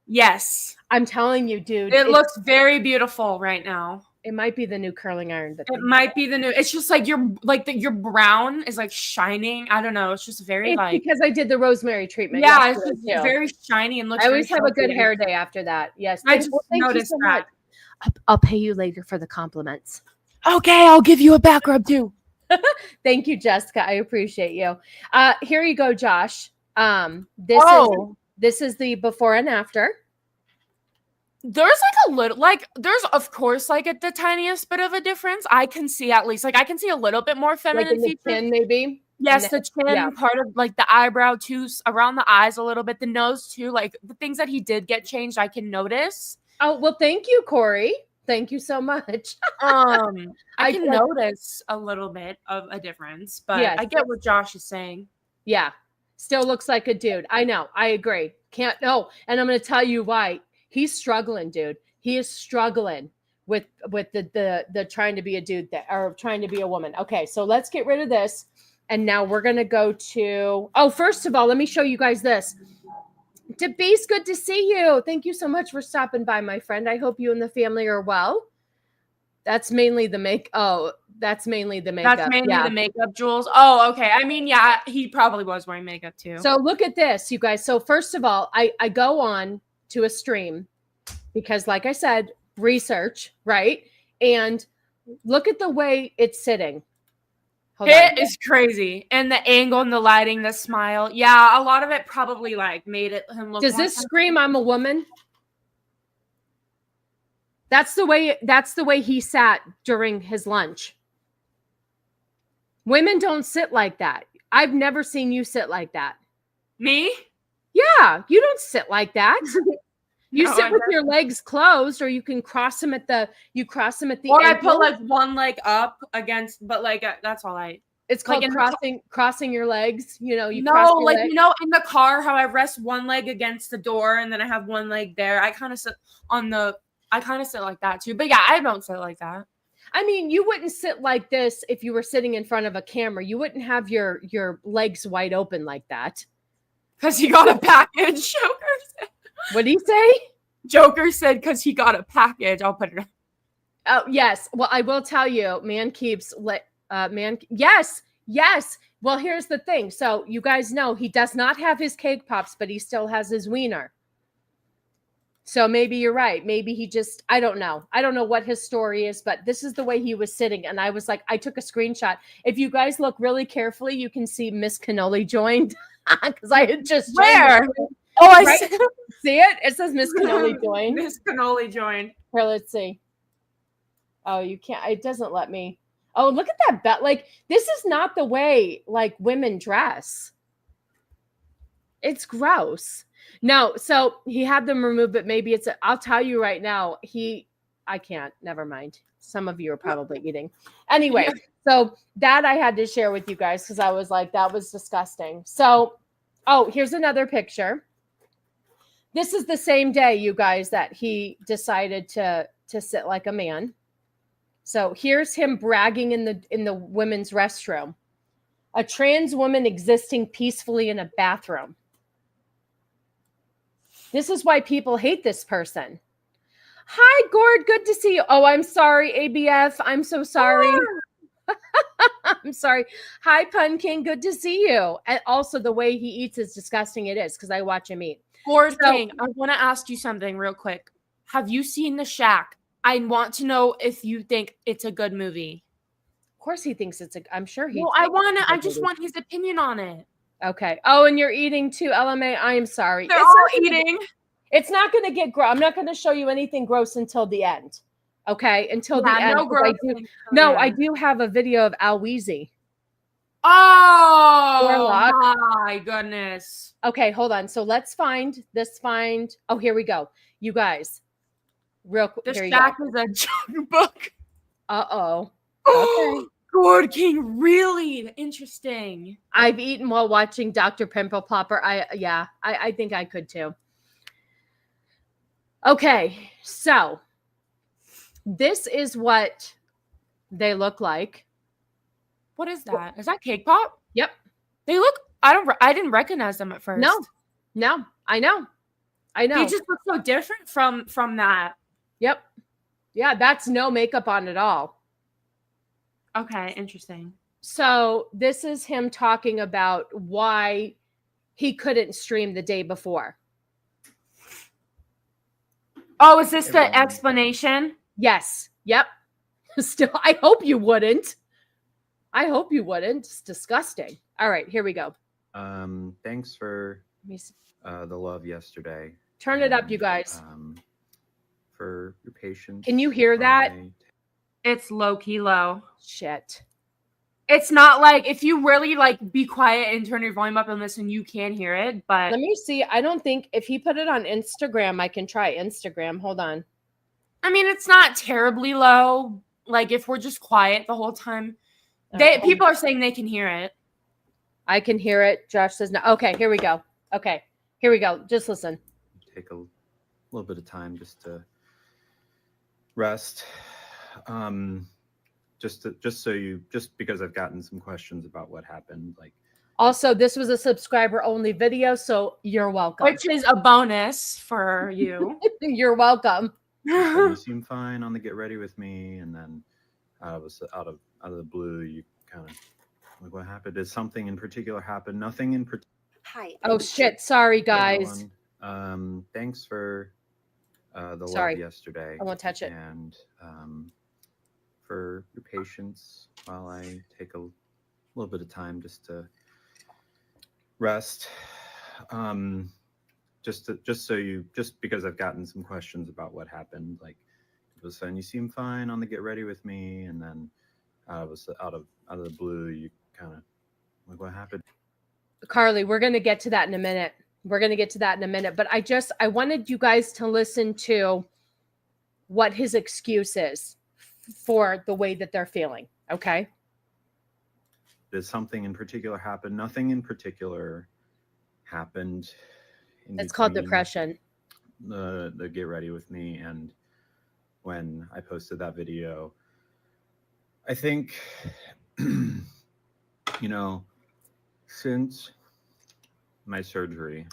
C: Yes.
B: I'm telling you, dude.
C: It looks very beautiful right now.
B: It might be the new curling iron.
C: It might be the new. It's just like your brown is like shining. I don't know. It's just very
B: because I did the rosemary treatment.
C: Yeah, it's just very shiny and looks.
B: I always have a good hair day after that. Yes,
C: I just noticed that.
B: I'll pay you later for the compliments.
C: Okay, I'll give you a back rub too.
B: Thank you, Jessica. I appreciate you. Here you go, Josh. This is the before and after.
C: There's like a little, there's of course like the tiniest bit of a difference. I can see at least, I can see a little bit more feminine
B: features. Chin, maybe.
C: Yes, the chin, part of like the eyebrow too, around the eyes a little bit, the nose too. Like the things that he did get changed, I can notice.
B: Oh well, thank you, Corey. Thank you so much.
C: I can notice a little bit of a difference, but yes, I get what Josh is saying.
B: Yeah, still looks like a dude. I know. I agree. And I'm going to tell you why. He's struggling, dude. He is struggling with the trying to be a dude or trying to be a woman. Okay, so let's get rid of this. And now we're going to go to, first of all, let me show you guys this. DeBeast, good to see you. Thank you so much for stopping by, my friend. I hope you and the family are well. That's mainly the makeup.
C: That's mainly the makeup, Jules. Oh, okay. I mean, yeah, he probably was wearing makeup too.
B: So look at this, you guys. So first of all, I go on to a stream because, like I said, research, right? And look at the way it's sitting.
C: It is crazy. And the angle and the lighting, the smile. Yeah, a lot of it probably like made him look.
B: Does this scream I'm a woman? That's the way he sat during his lunch. Women don't sit like that. I've never seen you sit like that.
C: Me?
B: Yeah, you don't sit like that. You
C: No,
B: sit with your legs closed, or you can cross them at the
C: Or I
B: ankle.
C: put like one leg up against, but like that's all I.
B: It's called
C: like
B: crossing your legs. You know,
C: cross your leg. You know, in the car, how I rest one leg against the door and then I have one leg there. I kind of sit like that too. But yeah, I don't sit like that.
B: I mean, you wouldn't sit like this if you were sitting in front of a camera. You wouldn't have your legs wide open like that.
C: Because he got a package. Joker said.
B: What'd he say?
C: Joker said because he got a package. I'll put it on.
B: Oh, yes. Well, I will tell you, yes. Well, here's the thing. So you guys know he does not have his cake pops, but he still has his wiener. So maybe you're right. Maybe he just, I don't know. I don't know what his story is, but this is the way he was sitting. And I was like, I took a screenshot. If you guys look really carefully, you can see Miss Cannoli joined because I had just
C: Where?
B: Oh, I see it. It says Miss Cannoli joined.
C: Miss Cannoli joined.
B: Here, let's see. Oh, you can't. It doesn't let me. Oh, look at that belt. Like, this is not the way like women dress. It's gross. No, so he had them removed, but maybe it's. I'll tell you right now. I can't. Never mind. Some of you are probably eating. Anyway, so that I had to share with you guys because I was like, that was disgusting. So, oh, here's another picture. This is the same day, you guys, that he decided to sit like a man. So here's him bragging in the women's restroom. A trans woman existing peacefully in a bathroom. This is why people hate this person. Hi, Gord. Good to see you. Oh, I'm sorry, ABF. I'm so sorry. I'm sorry. Hi, Pumpkin. Good to see you. And also, the way he eats is disgusting. It is because I watch him eat.
C: Gord King, I want to ask you something real quick. Have you seen The Shack? I want to know if you think it's a good movie.
B: Of course, he thinks it's I'm sure he.
C: Well, I just want his opinion on it.
B: Okay. Oh, and you're eating too, LMA. I am sorry.
C: They're all eating.
B: It's not going to get gross. I'm not going to show you anything gross until the end. Okay, until the end.
C: No gross.
B: I do have a video of Al Weezy.
C: Oh my goodness.
B: Okay, hold on. So let's find. Oh, here we go. You guys. Real quick.
C: The Shack is a joke book.
B: Uh-oh. Okay.
C: Gord King, really interesting.
B: I've eaten while watching Dr. Pimple Popper. I think I could too. Okay, so this is what they look like.
C: What is that? Is that cake pop?
B: Yep.
C: They look. I didn't recognize them at first.
B: No. I know. They
C: just look so different from that.
B: Yep. Yeah, that's no makeup on at all.
C: Okay, interesting.
B: So this is him talking about why he couldn't stream the day before.
C: Oh, is this the explanation?
B: Yes. Yep. Still, I hope you wouldn't. It's disgusting. All right, here we go.
H: Thanks for the love yesterday.
B: Turn it up, you guys.
H: For your patience.
B: Can you hear that?
C: It's low-key low.
B: Shit.
C: It's not like if you really like be quiet and turn your volume up and listen, you can hear it. But
B: let me see. I don't think if he put it on Instagram, I can try Instagram. Hold on.
C: I mean, it's not terribly low. Like if we're just quiet the whole time, people are saying they can hear it.
B: I can hear it. Josh says no. Okay, here we go. Just listen.
H: Take a little bit of time just to rest. Just because I've gotten some questions about what happened, like
B: also this was a subscriber only video, so you're welcome.
C: Which is a bonus for you.
B: You're welcome.
H: You seem fine on the get ready with me, and then out of the blue, you kind of like, what happened? Did something in particular happen? Nothing in particular.
F: Hi.
B: Oh shit! Sorry, guys.
H: Thanks for the
B: Sorry.
H: love yesterday.
B: I won't touch it.
H: And for your patience while I take a little bit of time just to rest. Just because I've gotten some questions about what happened, like of a sudden, you seem fine on the get ready with me, and then out of the blue, you kind of like, what happened?
B: Carly, we're going to get to that in a minute. But I wanted you guys to listen to what his excuse is for the way that they're feeling. Okay.
H: Did something in particular happen? Nothing in particular happened.
B: It's called depression.
H: The get ready with me, and when I posted that video, I think, since my surgery,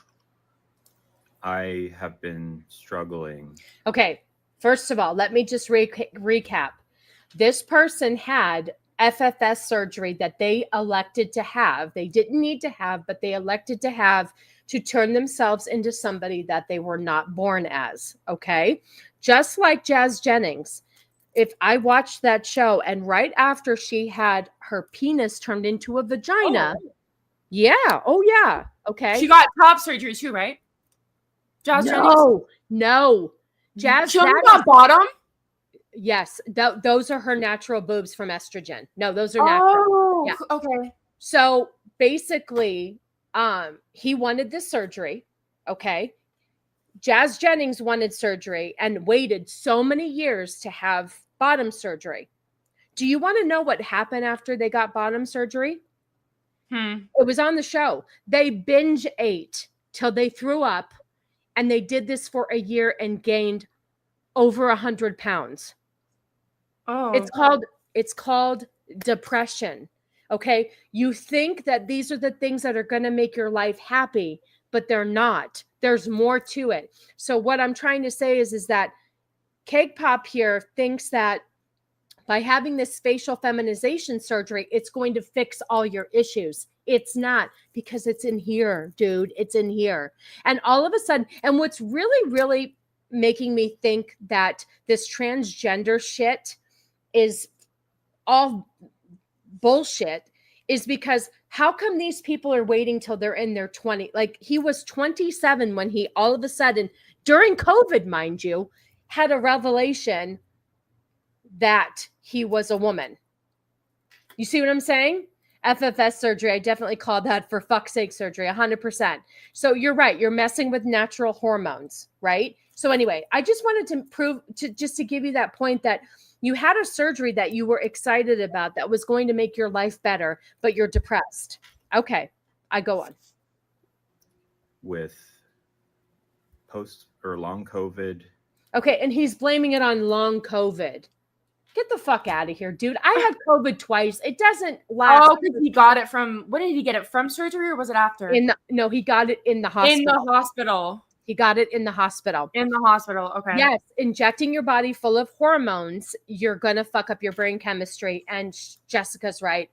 H: I have been struggling.
B: Okay. First of all, let me just recap. This person had FFS surgery that they elected to have. They didn't need to have, but they elected to have to turn themselves into somebody that they were not born as. Okay. Just like Jazz Jennings. If I watched that show and right after she had her penis turned into a vagina.
C: Oh.
B: Yeah. Oh yeah. Okay.
C: She got top surgery too, right? Jazz Jennings?
B: No. Jazz
C: she only got bottom?
B: Yes, those are her natural boobs from estrogen. No, those are natural.
C: Oh,
B: yeah.
C: Okay.
B: So basically, he wanted this surgery. Okay. Jazz Jennings wanted surgery and waited so many years to have bottom surgery. Do you want to know what happened after they got bottom surgery? It was on the show. They binge ate till they threw up, and they did this for a year and gained over 100 pounds.
C: Oh,
B: it's called depression. Okay. You think that these are the things that are going to make your life happy, but they're not. There's more to it. So what I'm trying to say is that Cake Pop here thinks that by having this facial feminization surgery, it's going to fix all your issues. It's not, because it's in here, dude. It's in here. And all of a sudden, and what's really, really making me think that this transgender shit is all bullshit is because how come these people are waiting till they're in their 20s? Like, he was 27 when he all of a sudden, during COVID, mind you, had a revelation that he was a woman. You see what I'm saying? FFS surgery, I definitely call that for fuck's sake surgery, 100%. So you're right. You're messing with natural hormones, right? So anyway, I just wanted to give you that point that you had a surgery that you were excited about that was going to make your life better, but you're depressed. Okay, I go on.
H: With post or long COVID.
B: Okay, and he's blaming it on long COVID. Get the fuck out of here, dude. I had COVID twice. It doesn't last.
C: Oh, because he got it from, what did he get it from, surgery, or was it after?
B: No, he got it in the hospital.
C: In the hospital.
B: He got it in the hospital.
C: In the hospital, okay.
B: Yes, injecting your body full of hormones, you're going to fuck up your brain chemistry. And Jessica's right.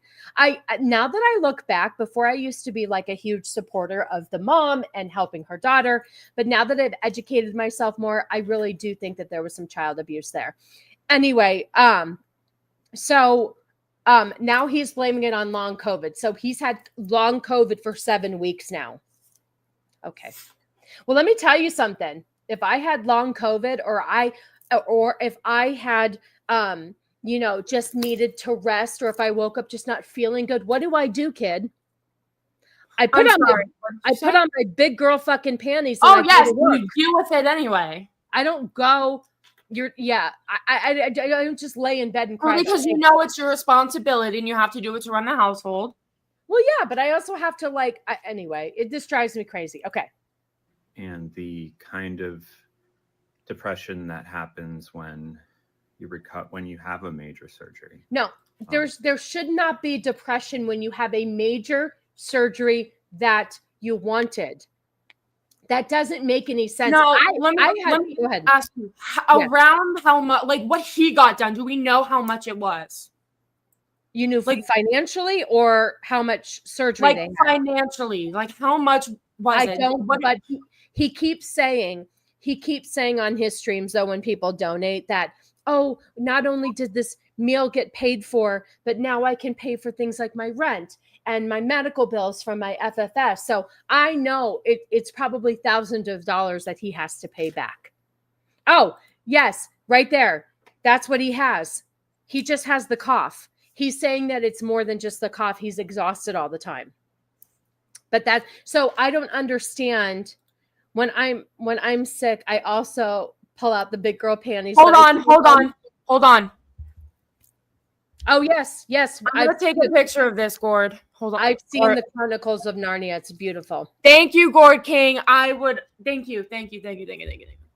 B: Now that I look back, before I used to be like a huge supporter of the mom and helping her daughter, but now that I've educated myself more, I really do think that there was some child abuse there. Anyway, so now he's blaming it on long COVID. So he's had long COVID for 7 weeks now. Okay. Well, let me tell you something. If I had long COVID or if I had, just needed to rest, or if I woke up just not feeling good, what do, kid? I put on my big girl fucking panties.
C: Oh, yes. You deal with it anyway.
B: I don't go. I don't just lay in bed and cry.
C: Well, because you know it's your responsibility and you have to do it to run the household.
B: Well, yeah, but I also have to anyway, this drives me crazy. Okay.
H: And the kind of depression that happens when you have a major surgery.
B: No, there should not be depression when you have a major surgery that you wanted. That doesn't make any sense.
C: No, let me
B: go ahead.
C: Ask you around how much, what he got done. Do we know how much it was?
B: You knew financially, or how much surgery they had?
C: Financially, how much was it? I don't.
B: But he keeps saying on his streams, though, when people donate, that, oh, not only did this meal get paid for, but now I can pay for things like my rent and my medical bills from my FFS. So I know it's probably thousands of dollars that he has to pay back. Oh, yes, right there. That's what he has. He just has the cough. He's saying that it's more than just the cough. He's exhausted all the time. But so I don't understand when I'm sick, I also pull out the big girl panties.
C: Hold on.
B: Oh, yes.
C: I'm going to take a picture of this, Gord. Hold on.
B: I've seen the Chronicles of Narnia. It's beautiful.
C: Thank you, Gord King. Thank you.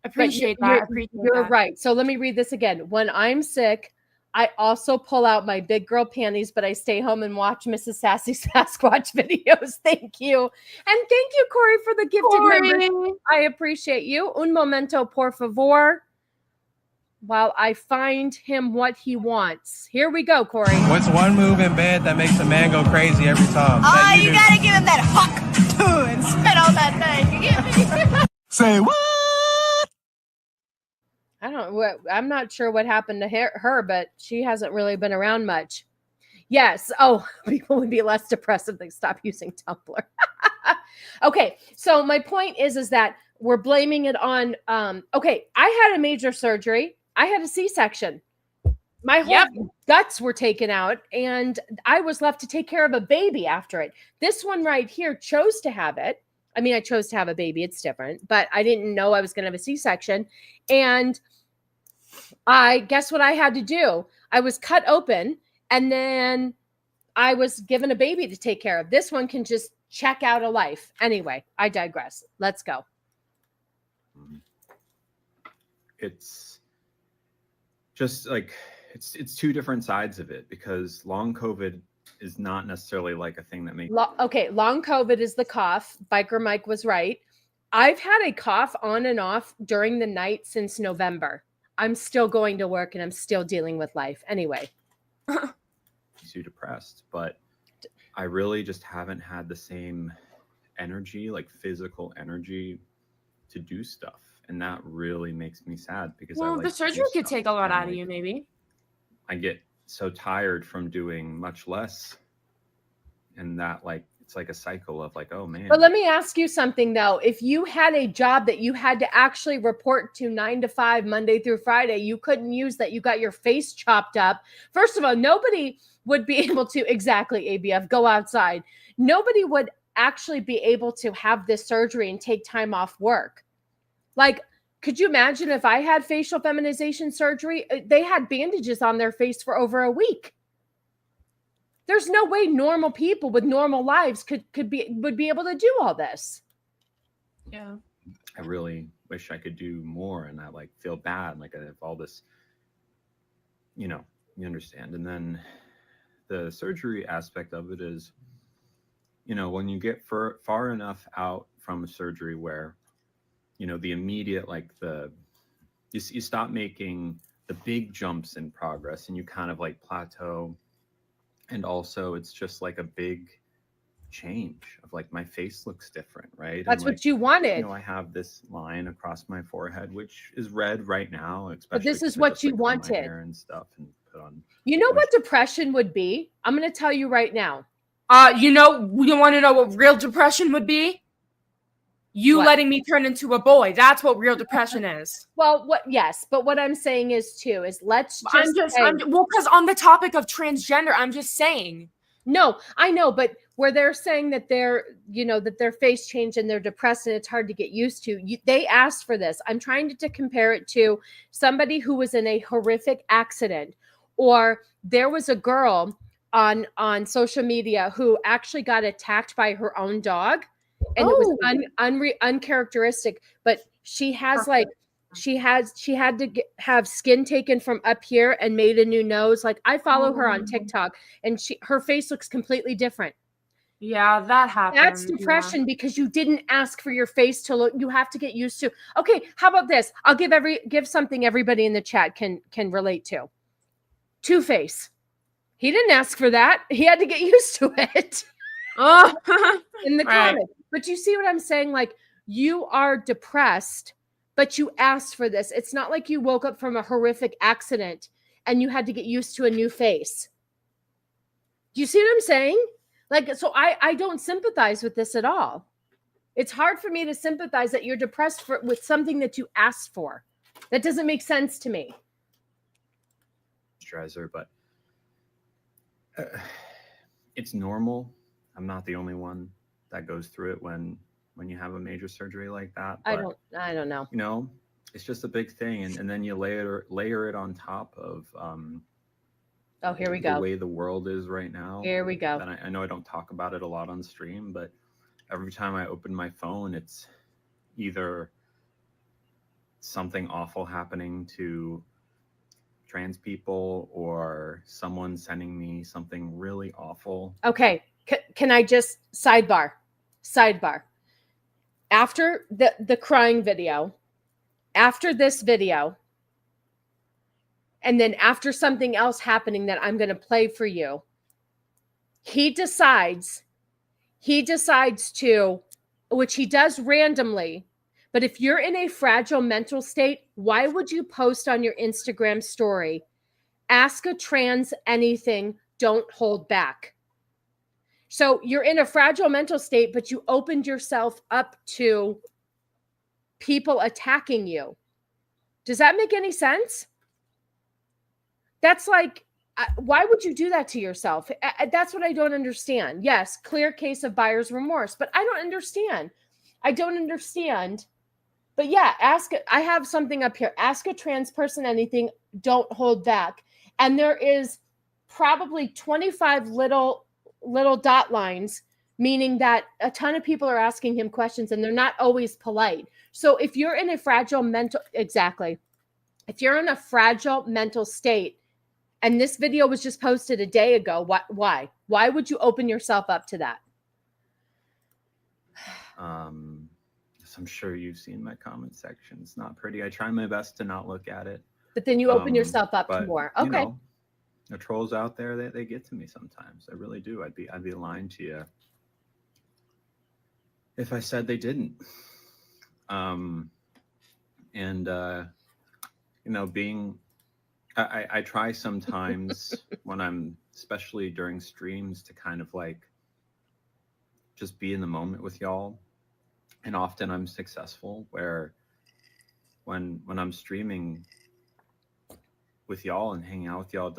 C: Appreciate that.
B: You're right. So let me read this again. When I'm sick, I also pull out my big girl panties, but I stay home and watch Mrs. Sassy Sasquatch videos. Thank you. And thank you, Corey, for the gifted membership. I appreciate you. Un momento, por favor. While I find him what he wants. Here we go, Corey.
I: What's one move in bed that makes a man go crazy every time?
J: Oh, you gotta give him that huck too and spit on that thing. You get me?
I: Say what?
B: I'm not sure what happened to her, but she hasn't really been around much. Yes. Oh, people would be less depressed if they stop using Tumblr. Okay. So my point is that we're blaming it on, okay, I had a major surgery. I had a C-section. My whole guts were taken out and I was left to take care of a baby after it. This one right here chose to have it. I mean, I chose to have a baby. It's different, but I didn't know I was going to have a C-section. And guess what I had to do? I was cut open and then I was given a baby to take care of. This one can just check out a life. Anyway, I digress. Let's go.
H: It's just like it's two different sides of it, because long COVID is not necessarily like a thing that makes
B: long COVID is the cough. Biker Mike was right. I've had a cough on and off during the night since November. I'm still going to work and I'm still dealing with life. Anyway.
H: Makes you depressed, but I really just haven't had the same energy, like physical energy, to do stuff. And that really makes me sad because
C: the surgery could take a lot out of you, maybe.
H: I get so tired from doing much less. And that it's like a cycle of oh man.
B: But let me ask you something though. If you had a job that you had to actually report to 9 to 5, Monday through Friday, you couldn't use that. You got your face chopped up. First of all, nobody would be able to, exactly, ABF, go outside. Nobody would actually be able to have this surgery and take time off work. Could you imagine if I had facial feminization surgery? They had bandages on their face for over a week. There's no way normal people with normal lives would be able to do all this.
C: Yeah.
H: I really wish I could do more, and I feel bad. I have all this, you understand. And then the surgery aspect of it is, when you get far enough out from a surgery where, the immediate, you stop making the big jumps in progress and you kind of plateau. And also it's just a big change of my face looks different, right?
B: That's what you wanted.
H: I have this line across my forehead, which is red right now, especially.
B: But this is what you wanted.
H: My hair and stuff, and put on.
B: You know what depression would be? I'm going to tell you right now.
C: You want to know what real depression would be? Letting me turn into a boy. That's what real depression is.
B: Well, yes, but what I'm saying is let's just
C: because on the topic of transgender, I'm just saying.
B: No, I know, but where they're saying that that their face changed and they're depressed and it's hard to get used to. They asked for this. I'm trying to compare it to somebody who was in a horrific accident, or there was a girl on social media who actually got attacked by her own dog. And it was uncharacteristic, but she has she had to have skin taken from up here and made a new nose. I follow her on TikTok, and her face looks completely different.
C: Yeah, that happened.
B: That's depression because you didn't ask for your face to look. You have to get used to. Okay, how about this? I'll give something everybody in the chat can relate to. Two-Face. He didn't ask for that. He had to get used to it. In the comments. But you see what I'm saying? You are depressed, but you asked for this. It's not like you woke up from a horrific accident and you had to get used to a new face. Do you see what I'm saying? So I don't sympathize with this at all. It's hard for me to sympathize that you're depressed with something that you asked for. That doesn't make sense to me.
H: moisturizer, but it's normal. I'm not the only one that goes through it when you have a major surgery like that. But,
B: I don't know.
H: You know, it's just a big thing, and then you layer it on top of
B: oh, here we go.
H: The way the world is right now.
B: Here we go.
H: And I know I don't talk about it a lot on stream, but every time I open my phone, it's either something awful happening to trans people or someone sending me something really awful.
B: Okay. Can I just sidebar? After the crying video, after this video, and then after something else happening that I'm going to play for you, he decides to, which he does randomly, but if you're in a fragile mental state, why would you post on your Instagram story, ask a trans anything, don't hold back? So you're in a fragile mental state, but you opened yourself up to people attacking you. Does that make any sense? That's like, why would you do that to yourself? That's what I don't understand. Yes, clear case of buyer's remorse, but I don't understand. But yeah, I have something up here. Ask a trans person anything, don't hold back. And there is probably 25 little dot lines, meaning that a ton of people are asking him questions and they're not always polite. So if you're in a fragile mental, if you're in a fragile mental state, and this video was just posted a day ago, why would you open yourself up to that?
H: I'm sure you've seen my comment section. It's not pretty. I try my best to not look at it.
B: But then you open yourself up to more. Okay.
H: You know, the trolls out there, they get to me sometimes. I really do. I'd be lying to you if I said they didn't. You know, I try sometimes when I'm, especially during streams, to kind of like just be in the moment with y'all. And often I'm successful where when I'm streaming with y'all and hanging out with y'all,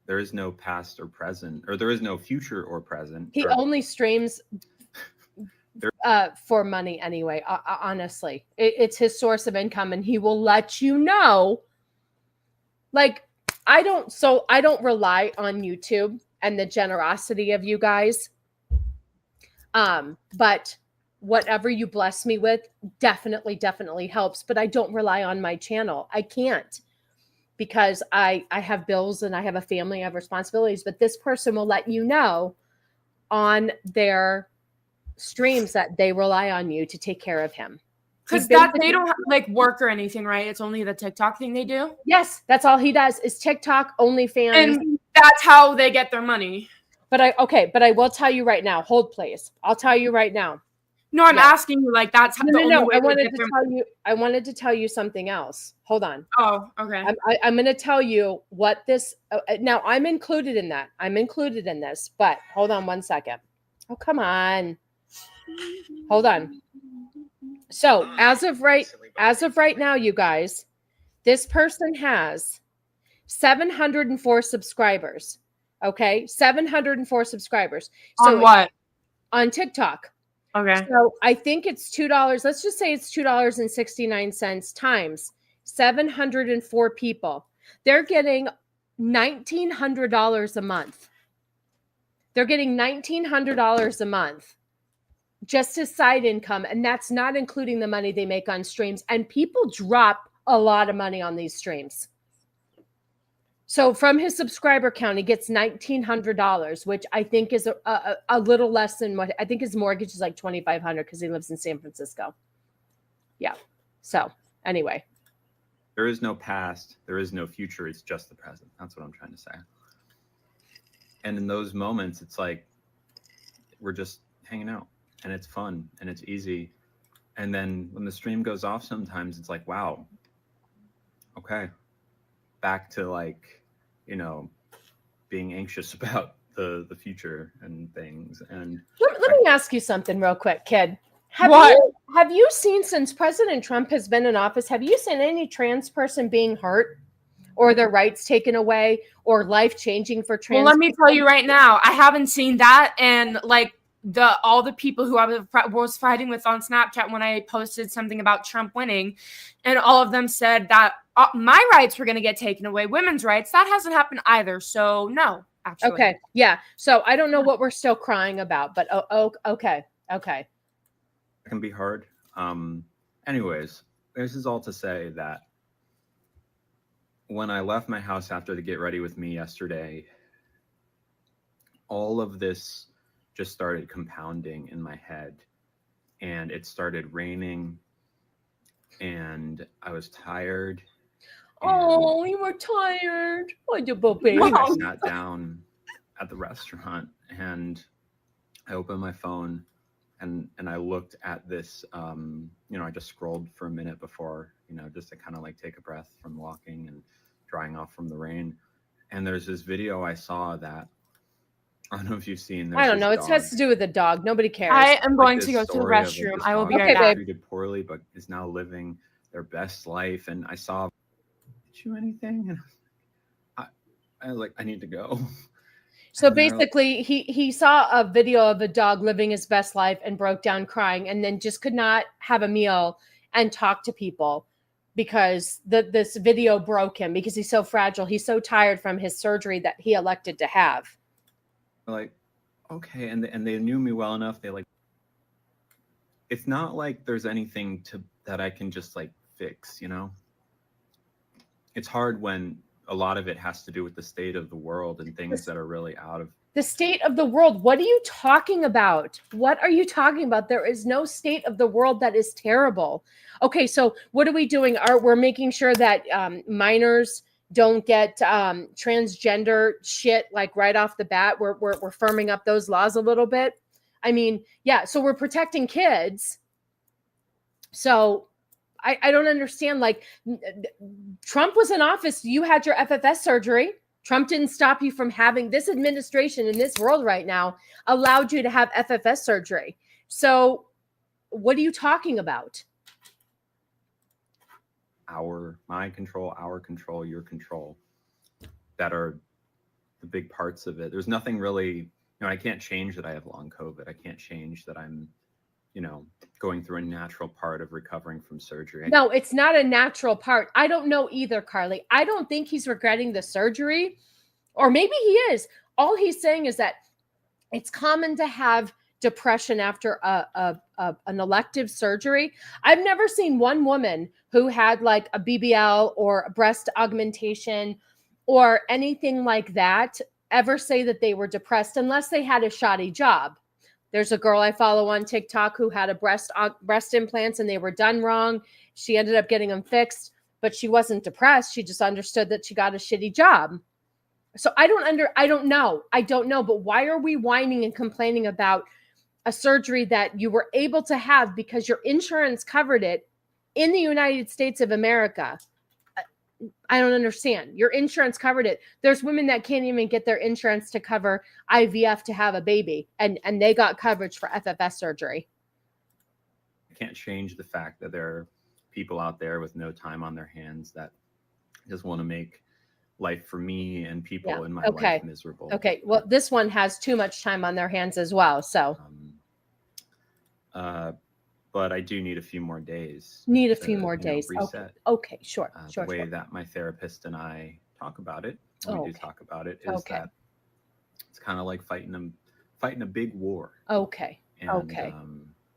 H: there is no past or present, or there is no future or present.
B: He only streams for money anyway. Honestly, it's his source of income, and he will let you know. Like, I don't rely on YouTube and the generosity of you guys. But whatever you bless me with definitely helps. But I don't rely on my channel. I can't, because I have bills and I have a family, I have responsibilities. But this person will let you know on their streams that they rely on you to take care of him.
C: Because they don't have like work or anything, right? It's only the TikTok thing they do.
B: Yes, that's all he does is TikTok, OnlyFans.
C: And that's how they get their money.
B: But I will tell you right now. Hold, please. I'll tell you right now.
C: No, I'm asking you, like, that's how
B: no. I wanted to tell you something else. Hold on.
C: Oh, okay.
B: I'm going to tell you what this. Now I'm included in that. I'm included in this. But hold on one second. Oh, come on. Hold on. So as of right now, you guys, this person has 704 subscribers. Okay, 704 704 So
C: on what?
B: On TikTok.
C: Okay.
B: So I think it's $2. Let's just say it's $2.69 times 704 people. They're getting $1,900 a month. They're getting $1,900 a month just as side income. And that's not including the money they make on streams. And people drop a lot of money on these streams. So from his subscriber count, he gets $1,900, which I think is a little less than what I think his mortgage is like $2,500 because he lives in San Francisco. Yeah. So anyway,
H: there is no past, there is no future. It's just the present. That's what I'm trying to say. And in those moments, it's like we're just hanging out, and it's fun and it's easy. And then when the stream goes off, sometimes it's like, wow, okay, back to like, you know, being anxious about the future and things. And
B: let me ask you something real quick, kid. Have you seen, since President Trump has been in office, have you seen any trans person being hurt or their rights taken away or life-changing for trans
C: Well, let me
B: people.
C: tell you right now, I haven't seen that, and like all the people who I was fighting with on Snapchat when I posted something about Trump winning, and all of them said that my rights were going to get taken away, women's rights. That hasn't happened either. So no, actually.
B: Okay, yeah. So I don't know what we're still crying about, but okay.
H: It can be hard. Anyways, this is all to say that when I left my house after the Get Ready With Me yesterday, all of this just started compounding in my head, and it started raining, and I was tired.
B: Oh, you were tired. Oh, you baby.
H: I sat down at the restaurant and I opened my phone and I looked at this, I just scrolled for a minute before, just to kind of like take a breath from walking and drying off from the rain. And there's this video I saw that, I don't know if you've seen.
B: I don't know. It has to do with the dog. Nobody cares.
C: I am going to go to the restroom. I will be right back.
H: Treated poorly, but is now living their best life. And I saw, did you anything? And I was like, I need to go.
B: So basically, he saw a video of a dog living his best life and broke down crying, and then just could not have a meal and talk to people because this video broke him because he's so fragile. He's so tired from his surgery that he elected to have.
H: Like, okay, and they knew me well enough. They like, it's not like there's anything that I can just like fix, It's hard when a lot of it has to do with the state of the world and things that are really out of
B: the state of the world. What are you talking about? What are you talking about? There is no state of the world that is terrible. Okay, so what are we doing? We're making sure that minors don't get transgender shit like right off the bat. We're firming up those laws a little bit. I mean, yeah, so we're protecting kids. So I don't understand. Like, Trump was in office. You had your FFS surgery. Trump didn't stop you from having this administration in this world right now allowed you to have FFS surgery. So what are you talking about?
H: My control, our control, your control, that are the big parts of it. There's nothing really, I can't change that I have long COVID. I can't change that I'm, going through a natural part of recovering from surgery.
B: No, it's not a natural part. I don't know either, Carly. I don't think he's regretting the surgery, or maybe he is. All he's saying is that it's common to have depression after an elective surgery. I've never seen one woman who had like a BBL or a breast augmentation or anything like that ever say that they were depressed unless they had a shoddy job. There's a girl I follow on TikTok who had a breast implants and they were done wrong. She ended up getting them fixed, but she wasn't depressed. She just understood that she got a shitty job. So I don't know. But why are we whining and complaining about a surgery that you were able to have because your insurance covered it in the United States of America? I don't understand. Your insurance covered it. There's women that can't even get their insurance to cover IVF to have a baby, and they got coverage for FFS surgery.
H: I can't change the fact that there are people out there with no time on their hands that just want to make life for me and people in my life miserable.
B: Okay. Well, this one has too much time on their hands as well. So,
H: but I do need a few more days.
B: Reset. Okay. Sure.
H: The way that my therapist and I talk about it, when we do talk about it, is that it's kind of like fighting a big war.
B: Okay.
H: And,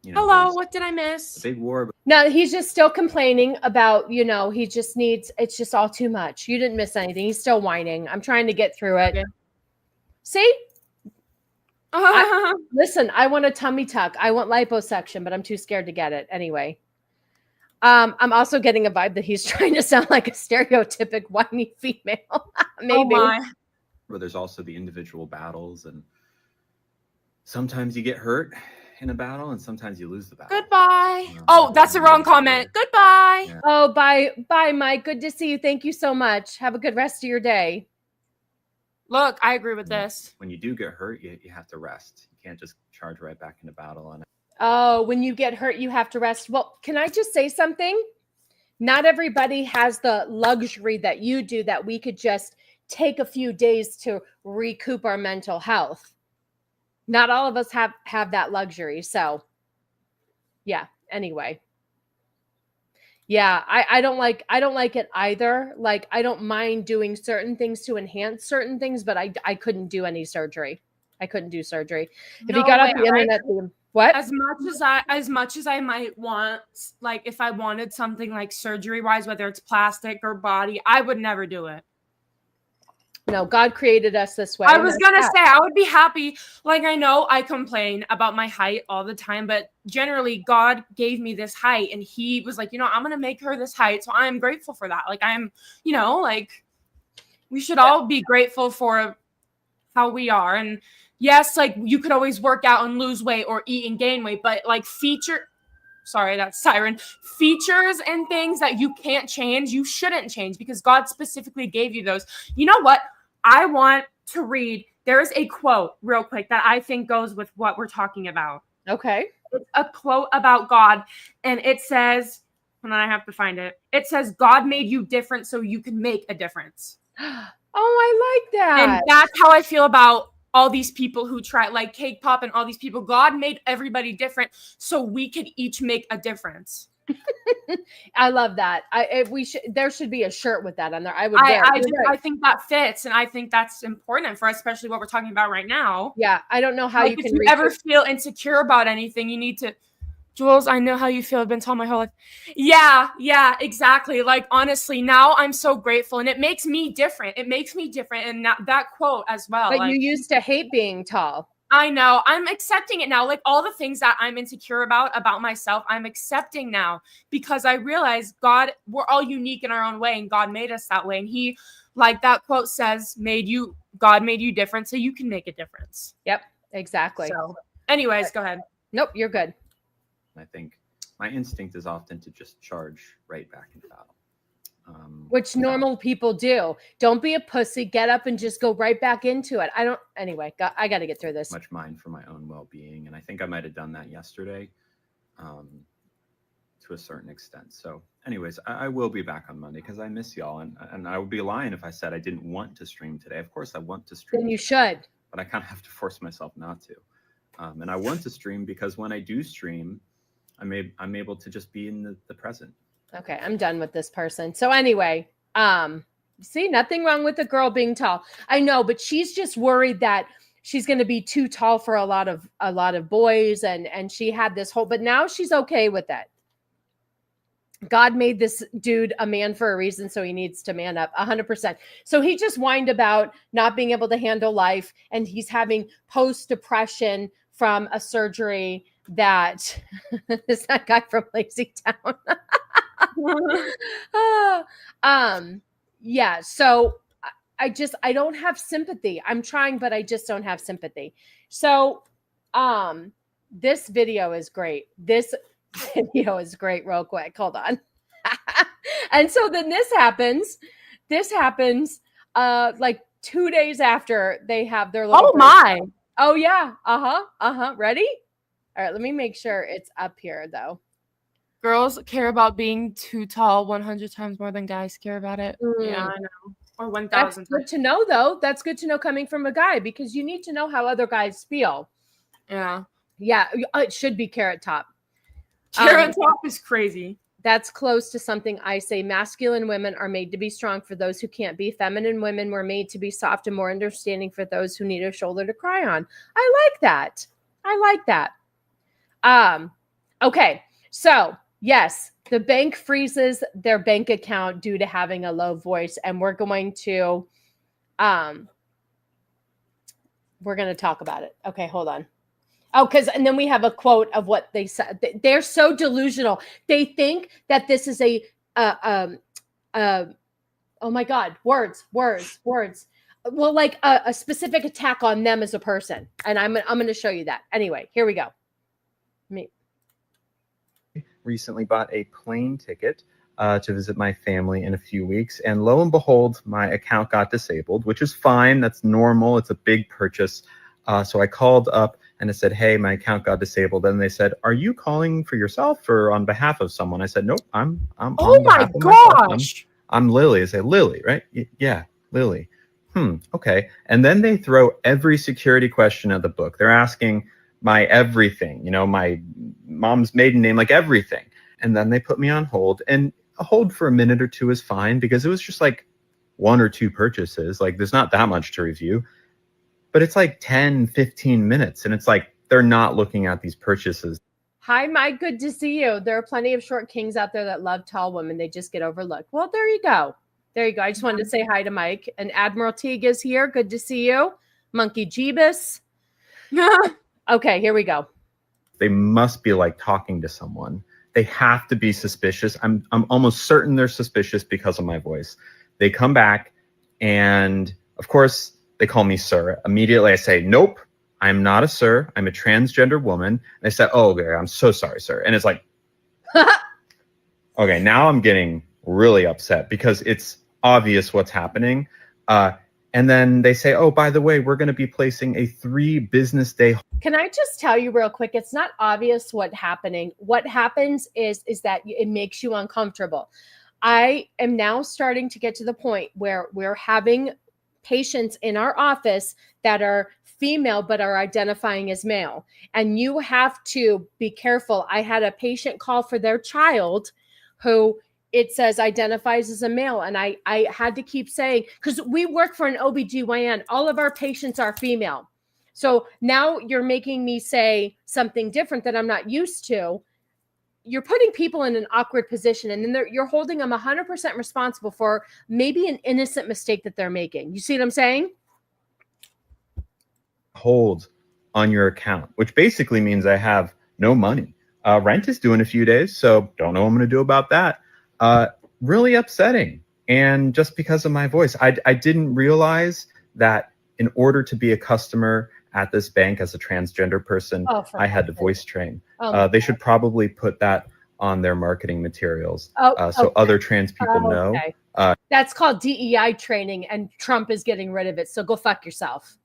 C: hello, what did I miss?
H: A big war.
B: No, he's just still complaining about, he just needs, it's just all too much. You didn't miss anything. He's still whining. I'm trying to get through it. Okay. See? Listen, I want a tummy tuck. I want liposuction, but I'm too scared to get it anyway. I'm also getting a vibe that he's trying to sound like a stereotypic whiny female. Maybe.
H: But there's also the individual battles, and sometimes you get hurt in a battle and sometimes you lose the battle.
C: Goodbye. That's the wrong comment. Goodbye.
B: Yeah. Oh, bye, Mike. Good to see you. Thank you so much. Have a good rest of your day.
C: Look, I agree with this.
H: When you do get hurt, you have to rest. You can't just charge right back into battle.
B: Oh, when you get hurt, you have to rest. Well, can I just say something? not everybody has the luxury that you do, that we could just take a few days to recoup our mental health. Not all of us have that luxury. So yeah, anyway. Yeah, I don't like it either. Like, I don't mind doing certain things to enhance certain things, but I couldn't do any surgery. I couldn't do surgery. If you got off the internet, what?
C: As much as I might want, like, if I wanted something like surgery wise, whether it's plastic or body, I would never do it.
B: No, God created us this way.
C: I was going to say, I would be happy. Like, I know I complain about my height all the time, but generally God gave me this height and he was like, you know, I'm going to make her this height. So I'm grateful for that. Like, I'm, you know, like, we should all be grateful for how we are. And yes, like, you could always work out and lose weight or eat and gain weight, but like sorry, that's siren. Features and things that you can't change, you shouldn't change because God specifically gave you those. You know what? I want to read. There is a quote real quick that I think goes with what we're talking about.
B: Okay.
C: It's a quote about God. And it says, and I have to find it. It says, God made you different so you can make a difference.
B: Oh, I like that.
C: And that's how I feel about all these people who try, like Cake Pop and all these people. God made everybody different so we could each make a difference.
B: I love that. There should be a shirt with that on there. I would wear it.
C: I think that fits, and I think that's important for especially what we're talking about right now.
B: Yeah, I don't know how
C: like, if you ever feel insecure about anything, you need to. Jules, I know how you feel. I've been told my whole life. Yeah, exactly. Like, honestly, now I'm so grateful, and it makes me different. It makes me different, and that quote as well.
B: But
C: like,
B: you used to hate being tall.
C: I know. I'm accepting it now. Like, all the things that I'm insecure about myself, I'm accepting now because I realize God, we're all unique in our own way, and God made us that way. And he, like that quote says, God made you different so you can make a difference.
B: Yep, exactly.
C: So, anyways, go ahead.
B: Nope, you're good.
H: I think my instinct is often to just charge right back into battle.
B: Which normal people do. Don't be a pussy. Get up and just go right back into it. Anyway, I got to get through this.
H: Much mind for my own well-being. And I think I might have done that yesterday to a certain extent. So anyways, I will be back on Monday because I miss y'all. And I would be lying if I said I didn't want to stream today. Of course I want to stream.
B: Then you should.
H: But I kind of have to force myself not to. And I want to stream because when I do stream, I'm able to just be in the present.
B: Okay, I'm done with this person. So anyway, see, nothing wrong with the girl being tall. I know, but she's just worried that she's going to be too tall for a lot of boys, and she had this whole. But now she's okay with it. God made this dude a man for a reason, so he needs to man up 100%. So he just whined about not being able to handle life, and he's having post-depression from a surgery that is that guy from Lazy Town. Yeah, so I don't have sympathy. I'm trying, but I just don't have sympathy. So this video is great. This video is great. Real quick, hold on. And so then this happens like 2 days after they have their little oh yeah, ready? All right, let me make sure it's up here though.
C: Girls care about being too tall 100 times more than guys care about it. Yeah, I know. Or 1,000.
B: That's good to know, though. That's good to know coming from a guy because you need to know how other guys feel.
C: Yeah.
B: Yeah, it should be Carrot Top.
C: Carrot Top is crazy.
B: That's close to something I say. Masculine women are made to be strong for those who can't be. Feminine women were made to be soft and more understanding for those who need a shoulder to cry on. I like that. Okay, so yes, the bank freezes their bank account due to having a low voice, and we're going to talk about it. Okay, hold on. Oh, and then we have a quote of what they said. They're so delusional. They think that this is oh my God, words. Well, like a specific attack on them as a person, and I'm going to show you that. Anyway, here we go.
K: Recently bought a plane ticket to visit my family in a few weeks, and lo and behold, my account got disabled, which is fine. That's normal. It's a big purchase. So I called up and I said, hey, my account got disabled. And they said, are you calling for yourself or on behalf of someone? I said, nope, I'm
C: Oh
K: on
C: my
K: behalf of myself.
C: gosh.
K: I'm Lily. I say, Lily, right? Yeah, Lily. Okay. And then they throw every security question of the book. They're asking my everything, my mom's maiden name, like everything. And then they put me on hold, and a hold for a minute or two is fine because it was just like 1 or 2 purchases. Like there's not that much to review, but it's like 10, 15 minutes. And it's like, they're not looking at these purchases.
B: Hi, Mike. Good to see you. There are plenty of short kings out there that love tall women. They just get overlooked. Well, there you go. There you go. I just wanted to say hi to Mike. And Admiral Teague is here. Good to see you. Monkey Jeebus. Okay, here we go.
K: They must be like talking to someone. They have to be suspicious. I'm almost certain they're suspicious because of my voice. They come back, and of course, they call me sir. Immediately, I say, nope, I'm not a sir. I'm a transgender woman. And they say, oh, okay, I'm so sorry, sir. And it's like, okay, now I'm getting really upset because it's obvious what's happening. And then they say, oh, by the way, we're going to be placing a 3 business day.
B: Can I just tell you real quick? It's not obvious what's happening. What happens is that it makes you uncomfortable. I am now starting to get to the point where we're having patients in our office that are female but are identifying as male. And you have to be careful. I had a patient call for their child who it says identifies as a male. And I had to keep saying, because we work for an OBGYN, all of our patients are female. So now you're making me say something different that I'm not used to. You're putting people in an awkward position, and then you're holding them 100% responsible for maybe an innocent mistake that they're making. You see what I'm saying?
K: Hold on your account, which basically means I have no money. Rent is due in a few days, so don't know what I'm going to do about that. Really upsetting. And just because of my voice, I didn't realize that in order to be a customer at this bank as a transgender person, I had to voice train. They should probably put that on their marketing materials so other trans people know.
B: That's called DEI training, and Trump is getting rid of it. So go fuck yourself.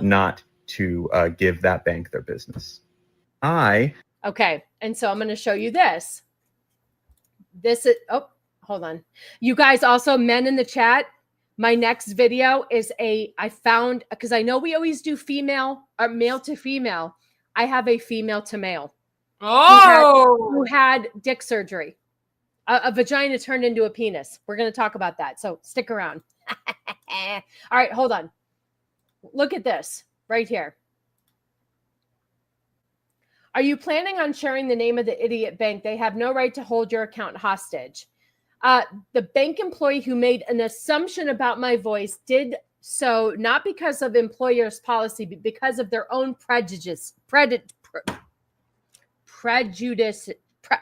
K: Not to give that bank their business.
B: Okay. And so I'm going to show you this. This is, hold on. You guys also, men in the chat, my next video is I found, because I know we always do female or male to female. I have a female to male. Who had dick surgery. A vagina turned into a penis. We're going to talk about that. So stick around. All right, hold on. Look at this right here. Are you planning on sharing the name of the idiot bank? They have no right to hold your account hostage. The bank employee who made an assumption about my voice did so not because of employer's policy, but because of their own prejudice. Why can't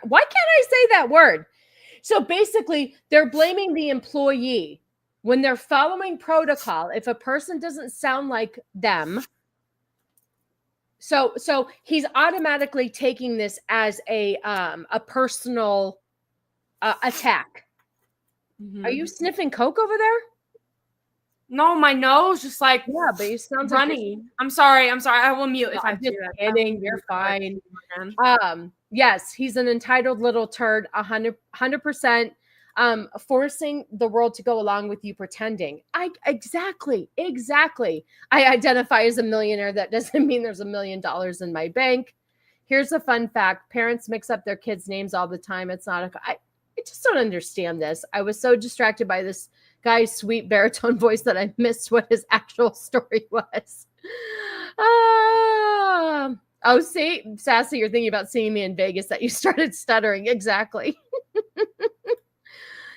B: I say that word? So basically, they're blaming the employee when they're following protocol. If a person doesn't sound like them, so he's automatically taking this as a personal attack. Mm-hmm. Are you sniffing coke over there?
C: No, my nose just like
B: but you sound
C: runny. Like I'm sorry. I will mute if I do that.
B: Kidding. You're fine. Yes, he's an entitled little turd. 100%. Forcing the world to go along with you pretending. Exactly. I identify as a millionaire. That doesn't mean there's $1 million in my bank. Here's a fun fact. Parents mix up their kids' names all the time. It's not I just don't understand this. I was so distracted by this guy's sweet baritone voice that I missed what his actual story was. Oh, see, Sassy, you're thinking about seeing me in Vegas that you started stuttering. Exactly.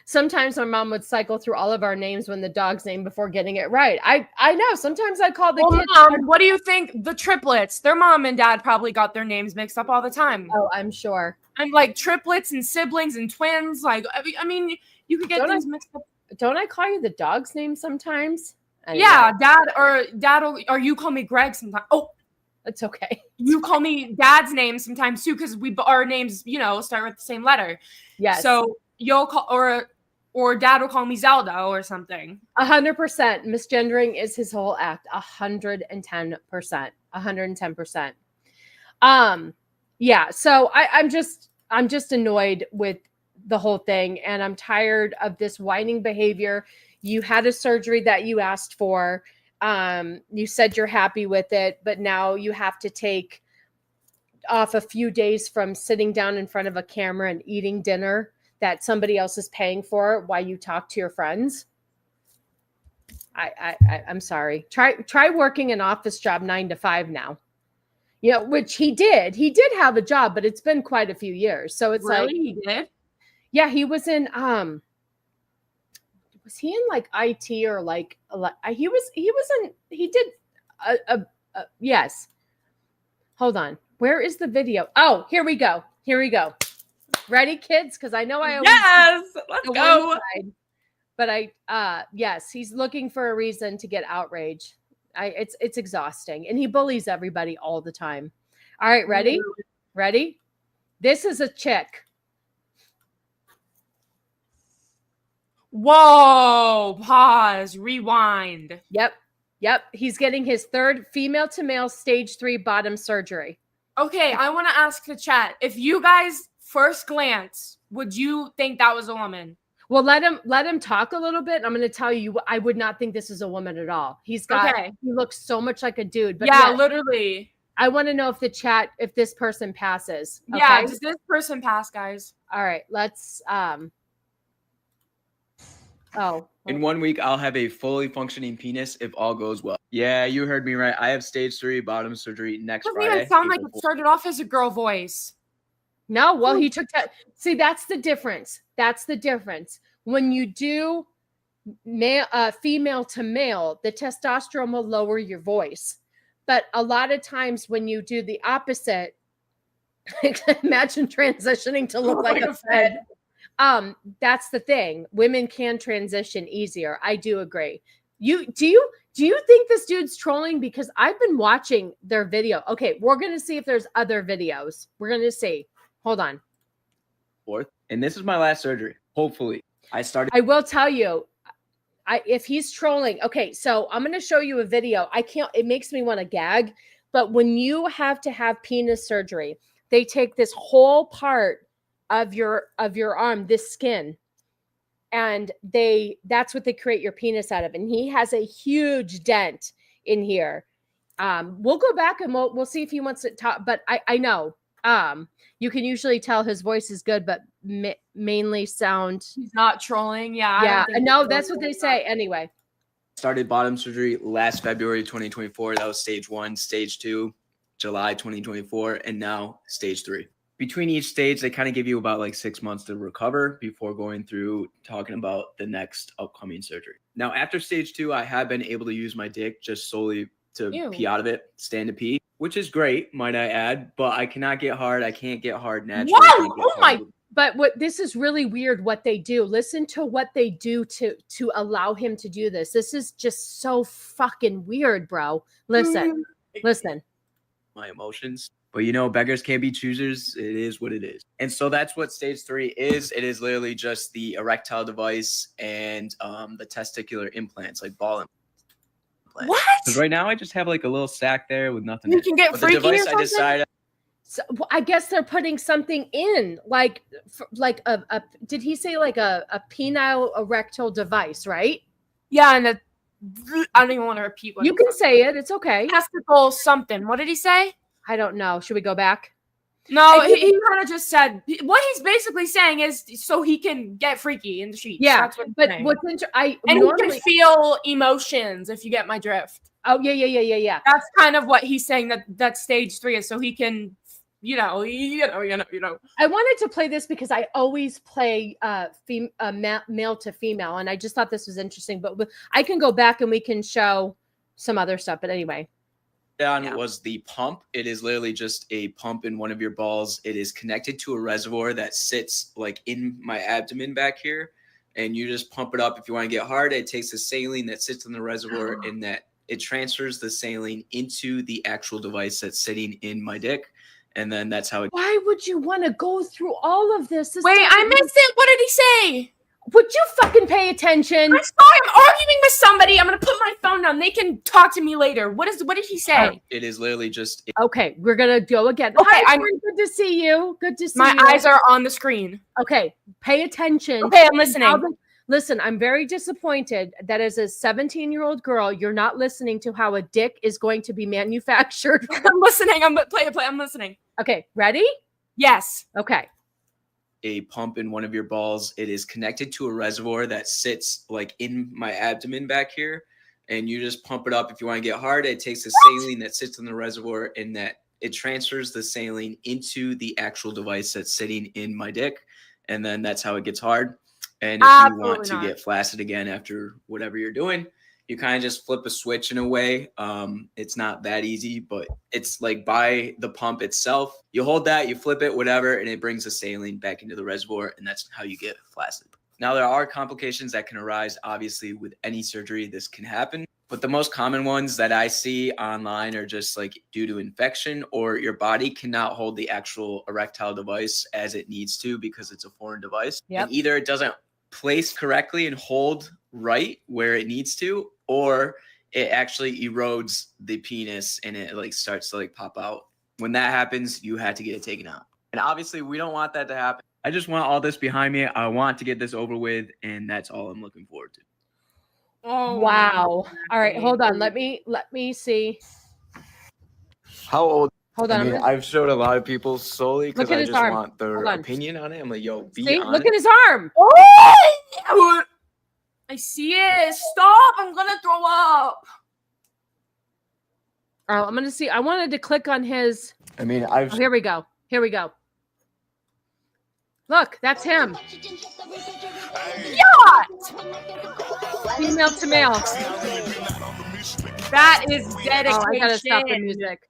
B: Sometimes my mom would cycle through all of our names when the dog's name before getting it right. I know. Sometimes I call the kids.
C: Mom, what do you think? The triplets, their mom and dad probably got their names mixed up all the time.
B: Oh, I'm sure.
C: And like triplets and siblings and twins. Like, I mean, you could get things mixed up.
B: Don't I call you the dog's name sometimes? Anyway.
C: Yeah, dad, or you call me Greg sometimes. Oh,
B: it's okay.
C: You call me dad's name sometimes too, because our names, start with the same letter.
B: Yes.
C: So you'll call or dad will call me Zelda or something.
B: 100%. Misgendering is his whole act. 110%. 110%. Yeah, so I'm just annoyed with the whole thing, and I'm tired of this whining behavior. You had a surgery that you asked for. You said you're happy with it, but now you have to take off a few days from sitting down in front of a camera and eating dinner that somebody else is paying for while you talk to your friends. I'm sorry. Try working an office job 9 to 5 now. You know, which he did. He did have a job, but it's been quite a few years. So it's
C: really?
B: like
C: He did?
B: Yeah, he was in was he in like IT or like he did yes. Hold on. Where is the video? Oh, here we go. Ready, kids? Because I know I always
C: Yes, let's go.
B: But yes, he's looking for a reason to get outraged. It's exhausting, and he bullies everybody all the time. All right, ready? This is a chick.
C: Whoa! Pause. Rewind.
B: Yep. He's getting his 3rd female to male stage 3 bottom surgery.
C: Okay, I want to ask the chat. If you guys first glance, would you think that was a woman?
B: Well, let him talk a little bit. I'm going to tell you, I would not think this is a woman at all. He looks so much like a dude. But
C: yeah, literally.
B: I want to know if this person passes. Okay?
C: Yeah, does this person pass, guys?
B: All right, let's.
L: In 1 week, I'll have a fully functioning penis if all goes well. Yeah, you heard me right. I have stage 3 bottom surgery next
C: It doesn't
L: Friday.
C: even sound like it started off as a girl voice.
B: No, well, he took that. See, that's the difference. When you do female to male, the testosterone will lower your voice. But a lot of times when you do the opposite, imagine transitioning to look like a Fed. That's the thing. Women can transition easier. I do agree. Do you think this dude's trolling? Because I've been watching their video. Okay, we're gonna see if there's other videos. We're gonna see. Hold on.
L: 4th, and this is my last surgery. Hopefully,
B: I will tell you, if he's trolling. Okay, so I'm gonna show you a video. It makes me want to gag. But when you have to have penis surgery, they take this whole part of your arm, this skin, and that's what they create your penis out of. And he has a huge dent in here. We'll go back and we'll see if he wants to talk. But I know you can usually tell his voice is good, but mainly sound.
C: He's not trolling. Yeah.
B: No, that's what they say anyway.
L: Started bottom surgery last February 2024. That was stage 1, stage 2, July 2024, and now stage 3. Between each stage, they kind of give you about like 6 months to recover before going through talking about the next upcoming surgery. Now, after stage 2, I have been able to use my dick just solely to pee out of it, stand to pee, which is great, might I add, but I cannot get hard. I can't get hard naturally.
B: Whoa! Oh my! But this is really weird what they do. Listen to what they do to allow him to do this. This is just so fucking weird, bro. Listen.
L: My emotions. But beggars can't be choosers. It is what it is. And so that's what stage 3 is. It is literally just the erectile device and the testicular implants, like ball implants.
C: What?
L: Because right now I just have like a little sack there with nothing.
C: You can get freaky or something?
L: I decided.
B: So, I guess they're putting something in, like a did he say like a penile erectile device, right?
C: Yeah, and I don't even want to repeat what
B: you can say it. It's okay.
C: Testicle something. What did he say?
B: I don't know. Should we go back?
C: No, he kind of just said what he's basically saying is so he can get freaky in the sheets.
B: Yeah,
C: that's what
B: but what's
C: he can feel emotions if you get my drift.
B: Oh yeah.
C: That's kind of what he's saying that stage 3 is, so he can, you know.
B: I wanted to play this because I always play male to female, and I just thought this was interesting. But I can go back and we can show some other stuff. But anyway.
L: Was the pump. It is literally just a pump in one of your balls. It is connected to a reservoir that sits like in my abdomen back here, and you just pump it up if you want to get hard. It takes the saline that sits in the reservoir and that it transfers the saline into the actual device that's sitting in my dick, and then that's how it.
B: Why would you want to go through all of this?
C: Wait, I missed it. What did he say?
B: Would you fucking pay attention?
C: I'm sorry, I'm arguing with somebody. I'm gonna put my phone down. They can talk to me later. What did he say?
L: It is literally just.
B: Okay, we're gonna go again.
C: Okay,
B: Hi, friend, good to see you. Good to see
C: my
B: you.
C: eyes are on the screen.
B: Okay, pay attention.
C: Okay, I'm listening.
B: Listen, I'm very disappointed that as a 17-year-old girl, you're not listening to how a dick is going to be manufactured.
C: I'm listening. Play. I'm listening.
B: Okay, ready?
C: Yes.
B: Okay.
L: A pump in one of your balls. It is connected to a reservoir that sits like in my abdomen back here, and you just pump it up. If you want to get hard, it takes the saline that sits in the reservoir and that it transfers the saline into the actual device that's sitting in my dick, and then that's how it gets hard. And if you want to get flaccid again after whatever you're doing, you kind of just flip a switch in a way. It's not that easy, but it's like by the pump itself. You hold that, you flip it, whatever, and it brings the saline back into the reservoir, and that's how you get flaccid. Now, there are complications that can arise. Obviously, with any surgery, this can happen. But the most common ones that I see online are just like due to infection, or your body cannot hold the actual erectile device as it needs to because it's a foreign device.
B: Yep.
L: And either it doesn't place correctly and hold right where it needs to, or it actually erodes the penis and it like starts to like pop out. When that happens, you had to get it taken out. And obviously we don't want that to happen. I just want all this behind me. I want to get this over with, and that's all I'm looking forward to.
B: Oh wow. All right, hold on. Let me see.
L: How old?
B: Hold on.
L: I mean, I've showed a lot of people solely because I just want their
B: Hold on.
L: opinion on it. I'm like, yo, be
B: See?
L: honest.
B: Look at his arm.
C: Oh! I see it. Stop. I'm going to throw up.
B: Oh, I'm going to see. I wanted to click on his.
L: I mean,
B: here we go. Here we go. Look, that's him.
C: Yeah!
B: Female to male.
C: That is dedication.
B: Oh, I gotta stop the music.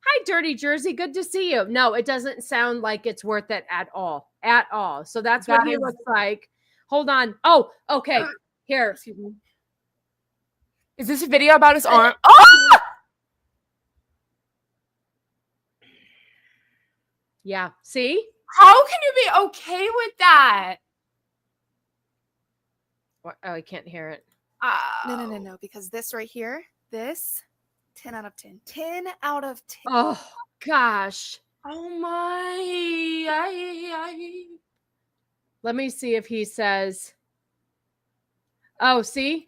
B: Hi, Dirty Jersey. Good to see you. No, it doesn't sound like it's worth it at all. At all. So that's what he looks like. Hold on. Oh, okay. Here.
C: Excuse me. Is this a video about his arm? Oh!
B: Yeah. See?
C: How can you be okay with that?
B: Oh, I can't hear it.
M: No. Because this right here, this, 10 out of 10. 10 out of 10.
B: Oh, gosh.
C: Oh, my.
B: Let me see if he says. Oh, see?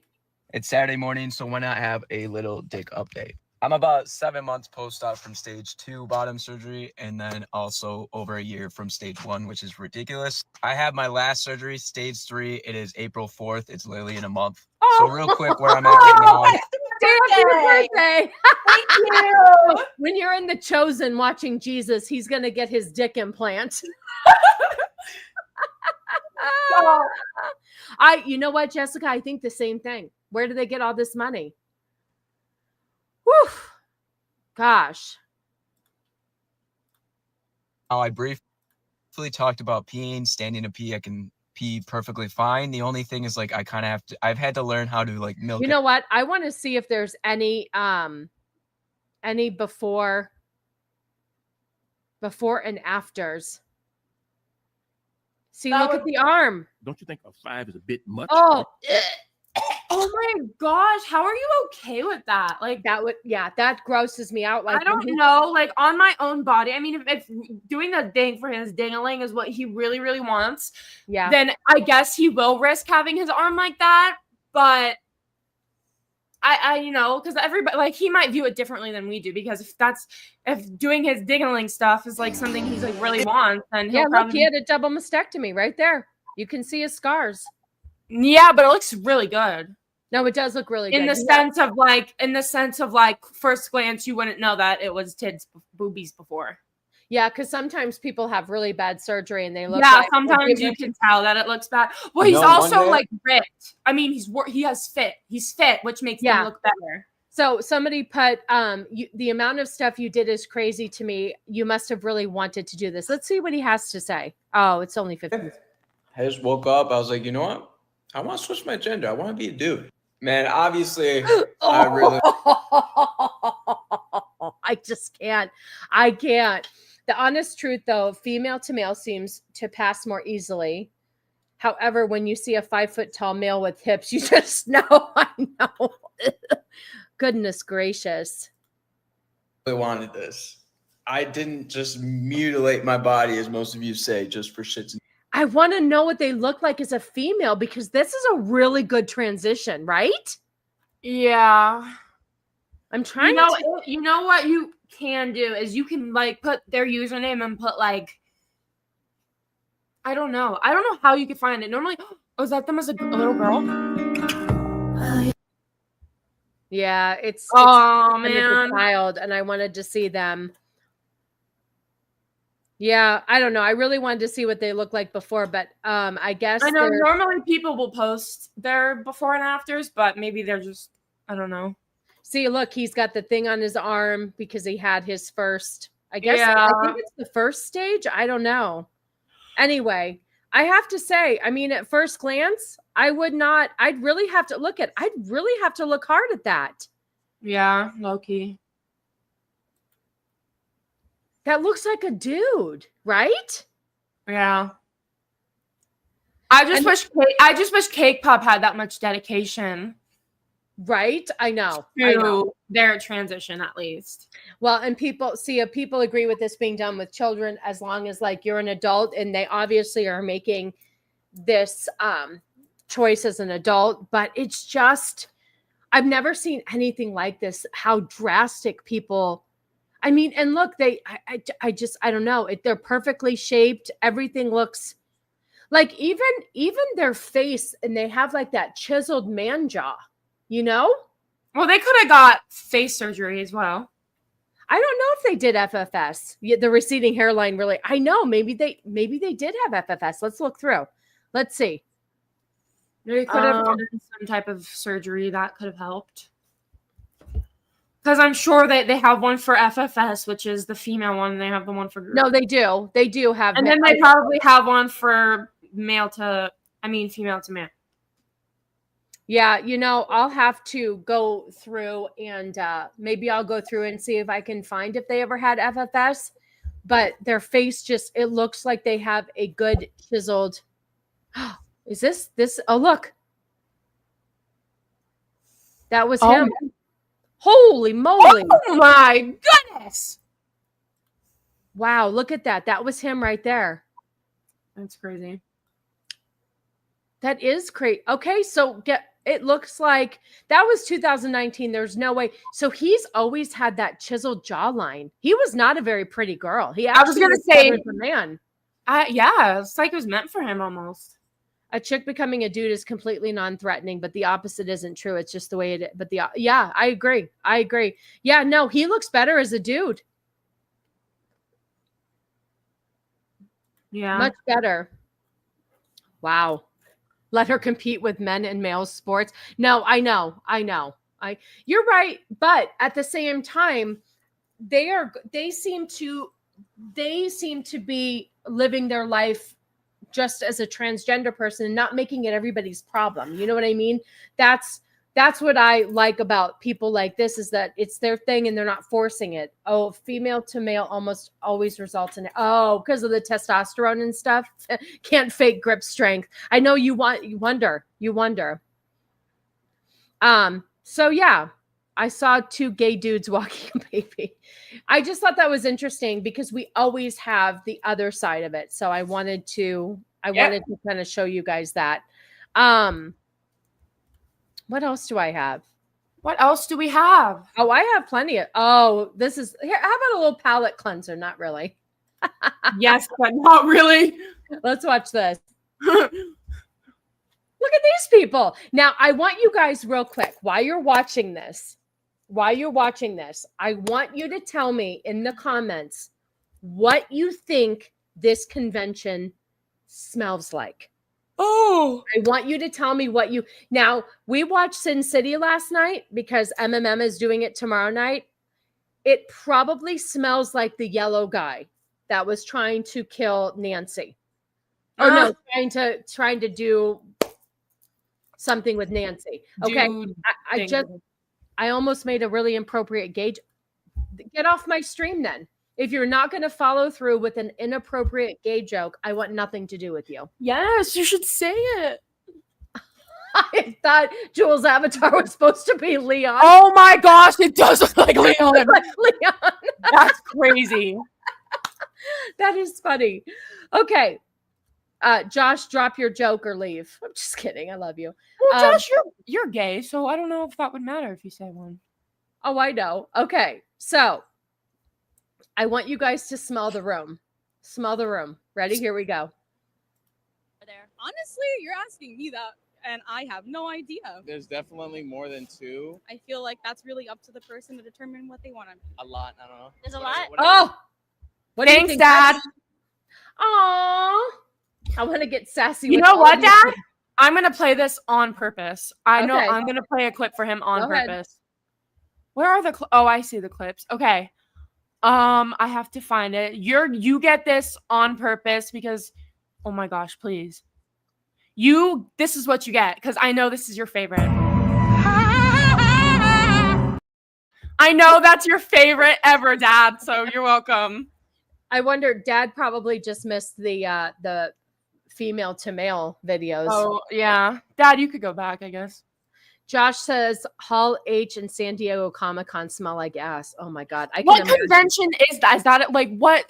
L: It's Saturday morning, so why not have a little dick update? I'm about 7 months post-op from stage 2 bottom surgery, and then also over a year from stage 1, which is ridiculous. I had my last surgery, stage 3. It is April 4th. It's literally in a month. So real quick, where I'm at right now.
B: Happy birthday.
C: Thank you.
B: When you're in The Chosen watching Jesus, he's going to get his dick implant. You know what, Jessica? I think the same thing. Where do they get all this money? Whew. Gosh.
L: I briefly talked about peeing, standing to pee. I can pee perfectly fine. The only thing is like I've had to learn how to like milk.
B: You know what? I want to see if there's any before and afters. See, look at the arm.
N: Don't you think a 5 is a bit much?
B: Oh.
C: Oh my gosh, how are you okay with that? Like
B: that grosses me out. Like
C: I don't know, like on my own body. I mean, if doing the thing for his dingling is what he really, really wants, then I guess he will risk having his arm like that. But I you know, because everybody like he might view it differently than we do. Because if doing his dingling stuff is like something he's like really wants, then he'll
B: look, he had a double mastectomy right there. You can see his scars.
C: Yeah, but it looks really good.
B: No, it does look really good.
C: In the sense of like first glance, you wouldn't know that it was Tid's boobies before.
B: Yeah, because sometimes people have really bad surgery and they look.
C: Yeah, sometimes you can tell that it looks bad. Well, he's also like ripped. I mean, he has fit. He's fit, which makes him look better.
B: So somebody put the amount of stuff you did is crazy to me. You must have really wanted to do this. Let's see what he has to say. Oh, it's only 15.
L: I just woke up. I was like, you know what? I want to switch my gender. I want to be a dude. Man, obviously, I really.
B: I just can't. I can't. The honest truth, though, female to male seems to pass more easily. However, when you see a 5 foot tall male with hips, you just know. I know. Goodness gracious.
L: I wanted this. I didn't just mutilate my body, as most of you say, just for shits and
B: I want to know what they look like as a female, because this is a really good transition, right?
C: Yeah.
B: I'm trying
C: you know what you can do is you can like put their username and put like, I don't know how you could find it. Normally, is that them as a little girl?
B: Yeah, it's
C: oh
B: it's
C: man,
B: a child, and I wanted to see them. Yeah, I don't know. I really wanted to see what they looked like before, but I guess
C: I know normally people will post their before and afters, but maybe they're just, I don't know.
B: See, look, he's got the thing on his arm because he had his first. I guess
C: Yeah.
B: I think it's the first stage. I don't know. Anyway, I have to say, I mean, at first glance, I'd really have to look hard at that.
C: Yeah, low key.
B: That looks like a dude, right?
C: Yeah. I just wish Cake Pop had that much dedication.
B: Right? I know.
C: Their transition, at least.
B: Well, and people agree with this being done with children, as long as like you're an adult, and they obviously are making this choice as an adult, but it's just, I've never seen anything like this, how drastic people, I mean, and look, I don't know, they're perfectly shaped. Everything looks like, even their face, and they have like that chiseled man jaw, you know?
C: Well, they could have got face surgery as well.
B: I don't know if they did FFS. The receding hairline really. I know maybe they did have FFS. Let's look through. Let's see.
C: They could have done some type of surgery that could have helped. Because I'm sure they have one for FFS, which is the female one, and they have the one for group.
B: No, they do. They do have.
C: And then they probably have one for female to man.
B: Yeah, you know, I'll have to go through and maybe I'll go through and see if I can find if they ever had FFS. But their face it looks like they have a good chiseled. Is this? Oh, look. That was him. Holy moly.
C: Oh my goodness.
B: Wow, look at that. That was him right there.
C: That's crazy.
B: That is crazy. Okay, so it looks like that was 2019. There's no way. So he's always had that chiseled jawline. He was not a very pretty girl.
C: I was gonna say,
B: a man.
C: Yeah, it's like it was meant for him almost.
B: A chick becoming a dude is completely non-threatening, but the opposite isn't true. It's just the way it is. But yeah, I agree. Yeah, no, he looks better as a dude.
C: Yeah,
B: much better. Wow. Let her compete with men and male sports. No, I know. You're right, but at the same time, they seem to be living their life just as a transgender person and not making it everybody's problem. You know what I mean? That's what I like about people like this, is that it's their thing and they're not forcing it. Oh, female to male almost always results in it. Oh, because of the testosterone and stuff. Can't fake grip strength. I know you wonder. So yeah, I saw two gay dudes walking a baby. I just thought that was interesting because we always have the other side of it. So I wanted to kind of show you guys that. What else do I have?
C: What else do we have?
B: Oh, I have plenty of. This is here. How about a little palate cleanser? Not really.
C: Yes, but not really.
B: Let's watch this. Look at these people. Now, I want you guys real quick, while you're watching this, I want you to tell me in the comments what you think this convention smells like.
C: Oh,
B: I want you to tell me what you. Now, we watched Sin City last night because MMM is doing it tomorrow night. It probably smells like the yellow guy that was trying to kill Nancy. Oh no, trying to do something with Nancy. Okay. I almost made a really inappropriate gauge. Get off my stream then. If you're not going to follow through with an inappropriate gay joke, I want nothing to do with you.
C: Yes, you should say it.
B: I thought Jules' avatar was supposed to be Leon.
C: Oh my gosh, it does look like Leon.
B: Like Leon.
C: That's crazy.
B: That is funny. Okay. Josh, drop your joke or leave. I'm just kidding. I love you.
C: Well, Josh, you're gay, so I don't know if that would matter if you say one.
B: Oh, I know. Okay. So I want you guys to smell the room. Smell the room. Ready? Here we go.
O: There. Honestly, you're asking me that, and I have no idea.
P: There's definitely more than 2.
O: I feel like that's really up to the person to determine what they want to be.
P: A lot. I don't know.
O: There's a lot?
B: Oh! What do you
C: Thanks,
B: think,
C: Dad.
B: Aww. I want to get sassy.
C: You
B: with
C: know
B: all
C: what,
B: of you.
C: Dad? I'm going to play this on purpose. I know
B: Okay.
C: I'm going to play a clip for him on
B: Go ahead.
C: purpose. Where are the oh, I see the clips. Okay. I have to find it. You get this on purpose because oh my gosh, please. This is what you get because I know this is your favorite. I know that's your favorite ever, Dad, so you're welcome.
B: I wonder, Dad probably just missed the female to male videos.
C: Oh, yeah. Dad, you could go back, I guess.
B: Josh says Hall H and San Diego Comic-Con smell like ass. Oh my god.
C: What convention is that? Is that like what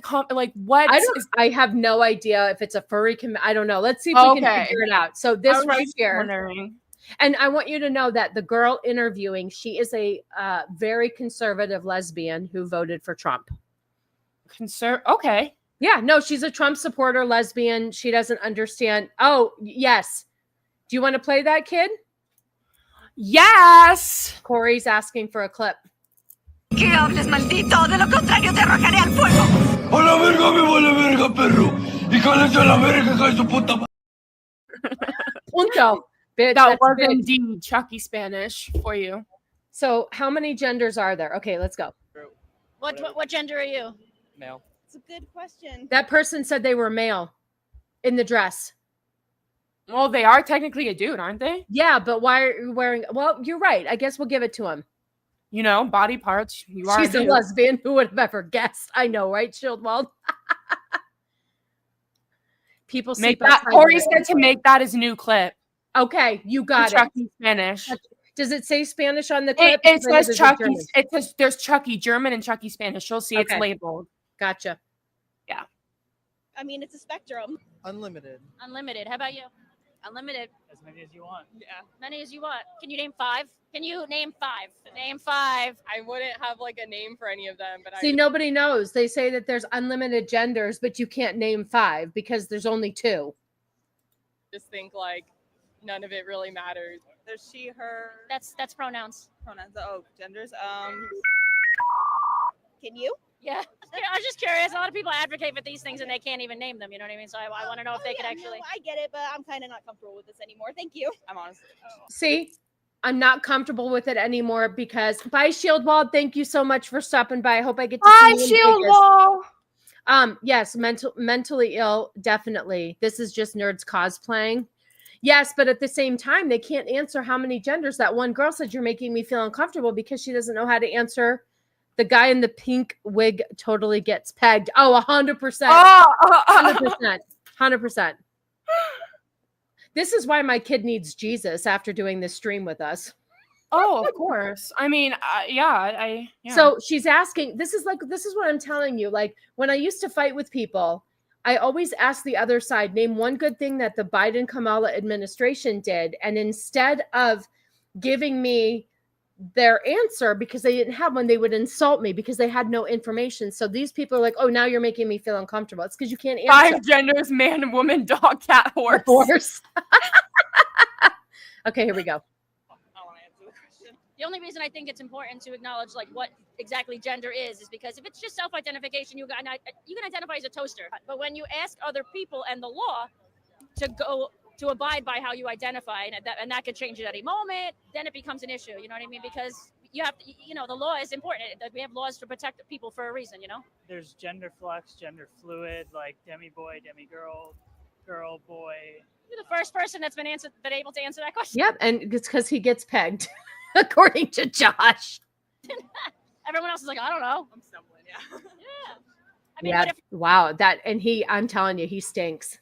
C: what
B: I have no idea if it's a furry I don't know. Let's see if we can figure it out. So this right here.
C: Wondering.
B: And I want you to know that the girl interviewing, she is a very conservative lesbian who voted for Trump.
C: Okay.
B: Yeah, no, she's a Trump supporter lesbian. She doesn't understand. Oh, yes. Do you want to play that, kid?
C: Yes.
B: Corey's asking for a clip.
J: Que hables, maldito, de lo contrario te arrojaré al fuego.
Q: A la verga me vale verga, perro. Y cállate a la verga, hija de su puta madre.
B: Punto. Bitch,
C: that was
B: bitch.
C: indeed Chucky Spanish for you.
B: So how many genders are there? Okay, let's go.
F: What gender are you?
P: Male.
O: It's a good question.
B: That person said they were male in the dress.
C: Well, they are technically a dude, aren't they?
B: Yeah, but why are you wearing... Well, you're right. I guess we'll give it to him.
C: You know, body parts. You are.
B: She's a lesbian. Who would have ever guessed? I know, right, Shieldwald? People
C: make that. Corey said to make that his new clip.
B: Okay, you got it.
C: Chucky Spanish.
B: Does it say Spanish on the clip?
C: It says Chucky. It says there's Chucky German and Chucky Spanish. You'll see it's labeled.
B: Gotcha.
C: Yeah.
O: I mean, it's a spectrum.
P: Unlimited.
F: Unlimited. How about you? Unlimited.
P: As many as you want.
O: Yeah.
F: Many as you want. Can you name 5? Can you name 5? Name 5.
R: I wouldn't have like a name for any of them, but
B: See, nobody knows. They say that there's unlimited genders, but you can't name 5 because there's only 2.
R: just think like none of it really matters.
O: There's she, her.
F: That's pronouns.
O: Pronouns. Oh, genders. Can you?
F: Yeah. I was just curious. A lot of people advocate for these things and they can't even name them. You know what I mean? So I want to know if they could actually.
O: No, I get it, but I'm kind of not comfortable with this anymore. Thank you.
R: I'm honestly.
B: See, I'm not comfortable with it anymore because bye, Shieldwald. Thank you so much for stopping by. I hope I get to see you in Vegas. Yes, mentally ill, definitely. This is just nerds cosplaying. Yes, but at the same time, they can't answer how many genders. That one girl said, you're making me feel uncomfortable because she doesn't know how to answer. The guy in the pink wig totally gets pegged. Oh, 100%. 100%. 100%. This is why my kid needs Jesus after doing this stream with us.
C: Oh, of course. I mean, yeah.
B: So she's asking, this is what I'm telling you. Like when I used to fight with people, I always ask the other side, name one good thing that the Biden-Kamala administration did. And instead of giving me their answer because they didn't have one, they would insult me because they had no information. So these people are like, oh, now you're making me feel uncomfortable. It's because you can't answer.
C: 5 genders: man, woman, dog, cat, horse.
B: Horse. Okay, here we go.
F: The only reason I think it's important to acknowledge like what exactly gender is because if it's just self-identification, you can identify as a toaster. But when you ask other people and the law to abide by how you identify, and that could change at any moment, then it becomes an issue. You know what I mean? Because you have to, the law is important. We have laws to protect people for a reason.
S: There's gender flux, gender fluid, like demi boy, demi girl, girl, boy.
F: You're the first person that's been able to answer that question.
B: Yep, and it's because he gets pegged, according to Josh.
F: Everyone else is like, I don't know. I'm stumbling. Yeah. Yeah. I mean,
B: Yeah.
F: but if
B: Wow. I'm telling you, he stinks.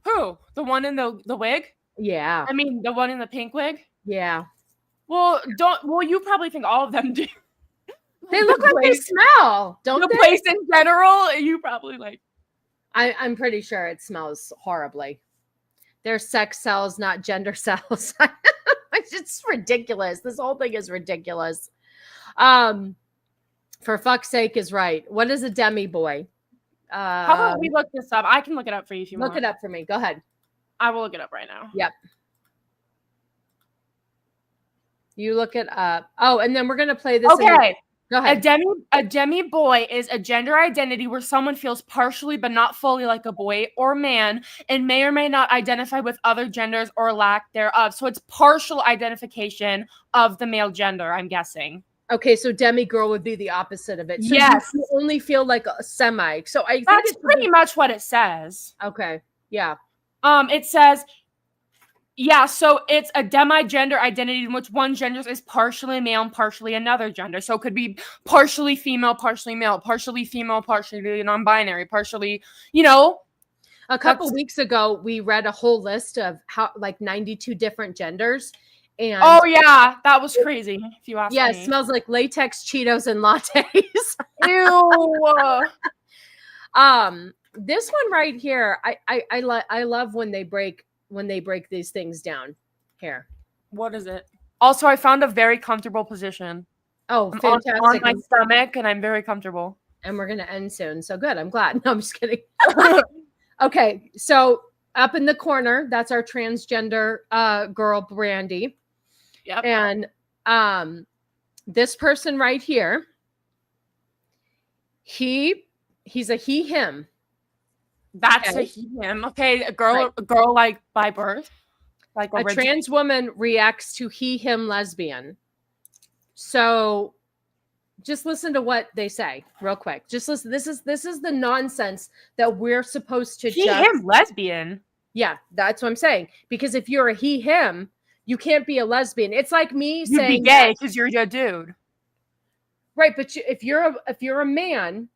C: Who? The one in the wig?
B: Yeah.
C: I mean, the one in the pink wig?
B: Yeah.
C: Well, you probably think all of them do.
B: They look like they smell, don't
C: the
B: they?
C: place in general, you probably like.
B: I'm pretty sure it smells horribly. They're sex cells, not gender cells. It's just ridiculous. This whole thing is ridiculous. For fuck's sake is right. What is a demi boy?
C: How about we look this up? I can look it up for you if you want.
B: Look it up for me. Go ahead.
C: I will look it up right now.
B: Yep. You look it up. Oh, and then we're gonna play this.
C: Okay.
B: Go ahead.
C: A demi boy is a gender identity where someone feels partially but not fully like a boy or man and may or may not identify with other genders or lack thereof. So it's partial identification of the male gender, I'm guessing.
B: Okay, so demi girl would be the opposite of it. So
C: yes.
B: You only feel like a semi. So I think
C: that's pretty much what it says.
B: Okay. Yeah.
C: It says, yeah, so it's a demi-gender identity in which one gender is partially male and partially another gender. So it could be partially female, partially male, partially female, partially non-binary, partially,
B: A couple weeks ago, we read a whole list of 92 different genders. And
C: oh yeah, that was crazy. If you ask me.
B: Yeah, it smells like latex, Cheetos, and lattes.
C: Ew.
B: This one right here, I love when they break these things down. Here.
C: What is it? Also, I found a very comfortable position.
B: Oh,
C: I'm
B: fantastic.
C: on my stomach, and I'm very comfortable.
B: And we're gonna end soon. So good. I'm glad. No, I'm just kidding. Okay, so up in the corner, that's our transgender girl, Brandy.
C: Yep.
B: And this person right here, he's a he, him.
C: That's
B: okay.
C: a he, him. Okay, a girl like by birth. Like
B: a trans woman reacts to he, him, lesbian. So just listen to what they say real quick. Just listen. This is the nonsense that we're supposed to
C: he, him, lesbian.
B: Yeah, that's what I'm saying. Because if you're a he, him, you can't be a lesbian. It's like me
C: You'd
B: saying
C: be gay because you're a dude.
B: Right, but if you're a man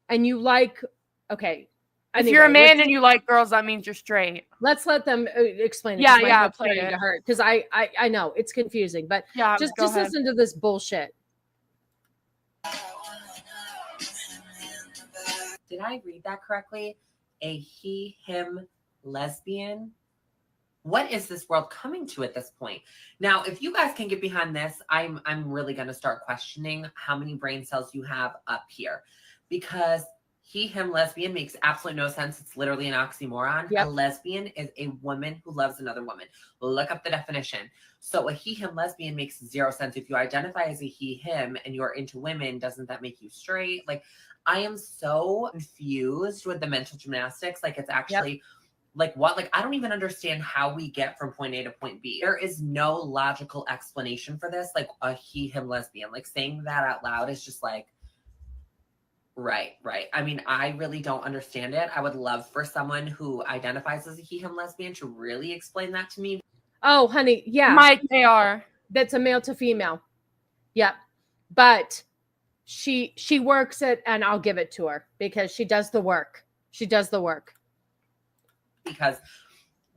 B: and you like, okay.
C: If you're a man and you like girls, that means you're straight.
B: Let's let them explain it.
C: Yeah, play it
B: to her because I know it's confusing, but
C: yeah,
B: just listen to this bullshit.
T: Did I read that correctly? A he, him, lesbian? What is this world coming to at this point? Now, if you guys can get behind this, I'm really going to start questioning how many brain cells you have up here, because he, him, lesbian makes absolutely no sense. It's literally an oxymoron.
B: Yep.
T: A lesbian is a woman who loves another woman. Look up the definition. So a he, him, lesbian makes zero sense. If you identify as a he, him, and you're into women, doesn't that make you straight? Like, I am so confused with the mental gymnastics. Like, it's actually like what? Like, I don't even understand how we get from point A to point B. There is no logical explanation for this. Like a he, him, lesbian. Like saying that out loud is just like, right. I mean, I really don't understand it. I would love for someone who identifies as a he, him, lesbian to really explain that to me.
B: Oh, honey, yeah.
C: Mike, they are.
B: That's a male to female. Yep. But she works it, and I'll give it to her because she does the work.
T: Because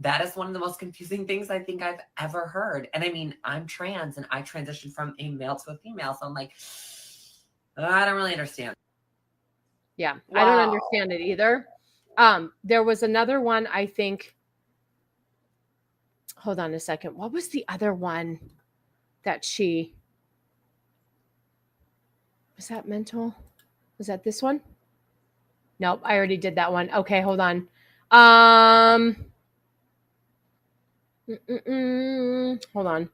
T: that is one of the most confusing things I think I've ever heard. And I mean, I'm trans and I transitioned from a male to a female. So I'm like, I don't really understand.
B: Yeah, wow. I don't understand it either. There was another one, I think. Hold on a second. What was the other one that she... Was that mental? Was that this one? Nope, I already did that one. Okay, hold on. Hold on.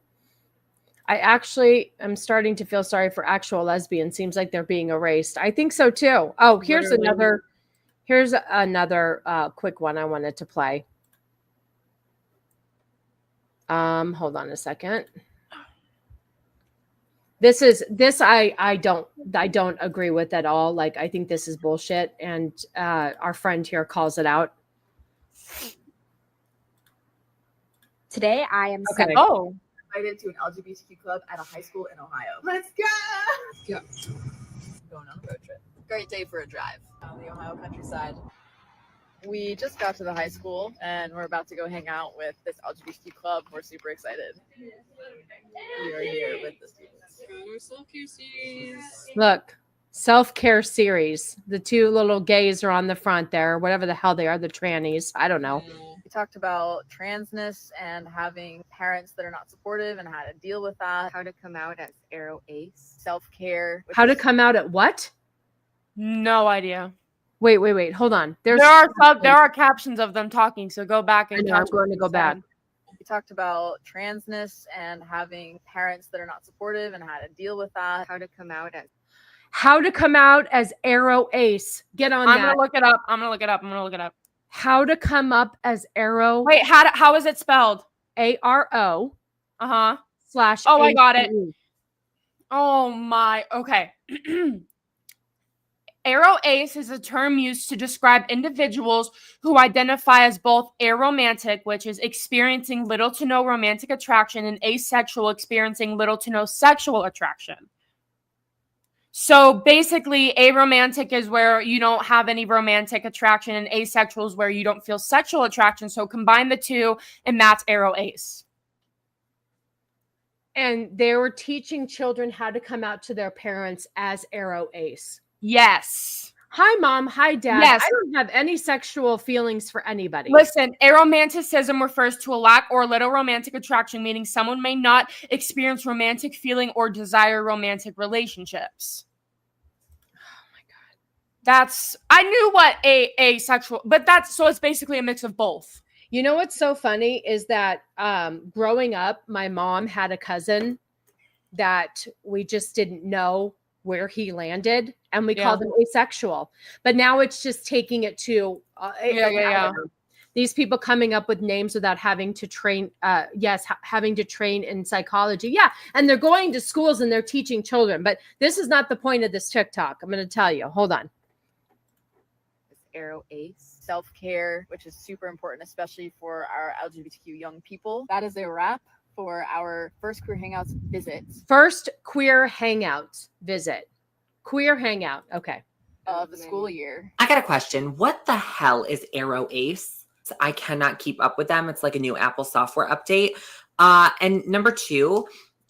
B: I actually am starting to feel sorry for actual lesbians. Seems like they're being erased. I think so too. Oh, here's another quick one I wanted to play. Hold on a second. I don't agree with at all. Like, I think this is bullshit, and our friend here calls it out.
U: Today I am
B: okay.
U: invited to an LGBTQ club at a high school in Ohio. Let's go!
A: go. Going on a road trip. Great day for a drive on the Ohio countryside. We just got to the high school and we're about to go hang out with this LGBT club. We're super excited. We are here with the students. We're self-care series.
B: Look, self-care series. The two little gays are on the front there, whatever the hell they are, the trannies. I don't know.
A: We talked about transness and having parents that are not supportive and how to deal with that. How to come out as aro ace. Self-care.
B: How to come out at what?
C: No idea.
B: Wait. Hold on.
C: There are captions of them talking, so go back and
B: I'm going to go back.
A: We talked about transness and having parents that are not supportive and how to deal with that. How to come out as
B: aro ace. Get on
C: I'm
B: that.
C: gonna look it up. I'm gonna look it up.
B: How to come up as aro.
C: Wait, how is it spelled?
B: ARO. /
C: Oh, I got it. Oh my. Okay. Aro ace is a term used to describe individuals who identify as both aromantic, which is experiencing little to no romantic attraction, and asexual, experiencing little to no sexual attraction. So basically, aromantic is where you don't have any romantic attraction, and asexual is where you don't feel sexual attraction. So combine the two, and that's aro ace.
B: And they were teaching children how to come out to their parents as aro ace.
C: Yes.
B: Hi, Mom. Hi, Dad.
C: Yes.
B: I don't have any sexual feelings for anybody.
C: Listen, aromanticism refers to a lack or little romantic attraction, meaning someone may not experience romantic feeling or desire romantic relationships.
B: Oh my God.
C: I knew what asexual, but so it's basically a mix of both.
B: You know what's so funny is that growing up, my mom had a cousin that we just didn't know where he landed, and we called him asexual. But now it's just taking it to these people coming up with names without having to train. Having to train in psychology. Yeah, and they're going to schools and they're teaching children. But this is not the point of this TikTok. I'm going to tell you. Hold on.
A: Aro ace. Self-care, which is super important, especially for our LGBTQ young people. That is a wrap for our first Queer Hangouts visit.
B: First Queer Hangouts visit. Queer Hangout. Okay.
A: Of the school year.
T: I got a question. What the hell is aro ace? I cannot keep up with them. It's like a new Apple software update. And number two,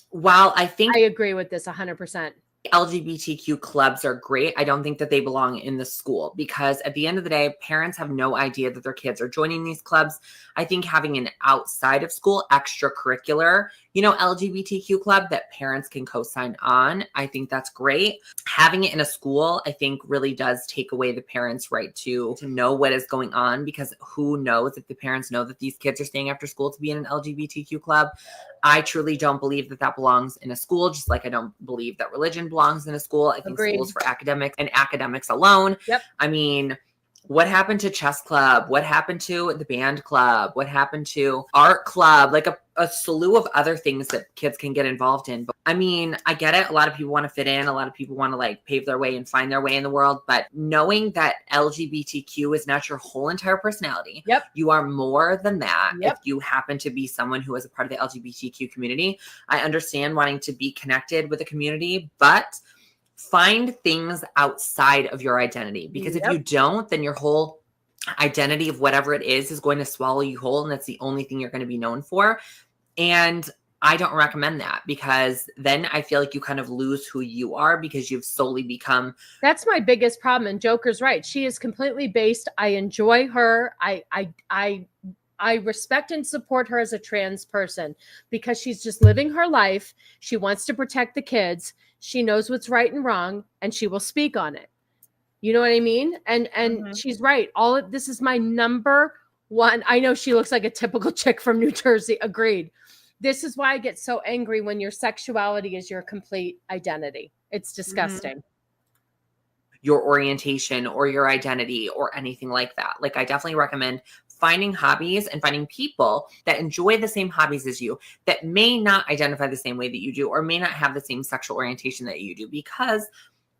T: while I
B: agree with this 100%.
T: LGBTQ clubs are great, I don't think that they belong in the school, because at the end of the day, parents have no idea that their kids are joining these clubs. I think having an outside of school extracurricular, LGBTQ club that parents can co-sign on, I think that's great. Having it in a school, I think really does take away the parents' right to know what is going on, because who knows if the parents know that these kids are staying after school to be in an LGBTQ club. I truly don't believe that belongs in a school, just like I don't believe that religion belongs in a school. I think schools for academics and academics alone.
B: Yep.
T: I mean, what happened to chess club? What happened to the band club? What happened to art club? Like a slew of other things that kids can get involved in. But I mean, I get it. A lot of people want to fit in. A lot of people want to pave their way and find their way in the world. But knowing that LGBTQ is not your whole entire personality.
B: Yep.
T: You are more than that.
B: Yep.
T: If you happen to be someone who is a part of the LGBTQ community, I understand wanting to be connected with the community, but find things outside of your identity, because if you don't, then your whole identity of whatever it is going to swallow you whole, and that's the only thing you're going to be known for. And I don't recommend that, because then I feel like you kind of lose who you are, because you've solely become.
B: That's my biggest problem. And Joker's right. She is completely based. I enjoy her. I respect and support her as a trans person, because she's just living her life. She wants to protect the kids. She knows what's right and wrong, and she will speak on it. You know what I mean? And she's right. This is my number one. I know she looks like a typical chick from New Jersey. Agreed. This is why I get so angry when your sexuality is your complete identity. It's disgusting.
T: Your orientation or your identity or anything like that. I definitely recommend finding hobbies and finding people that enjoy the same hobbies as you, that may not identify the same way that you do, or may not have the same sexual orientation that you do, because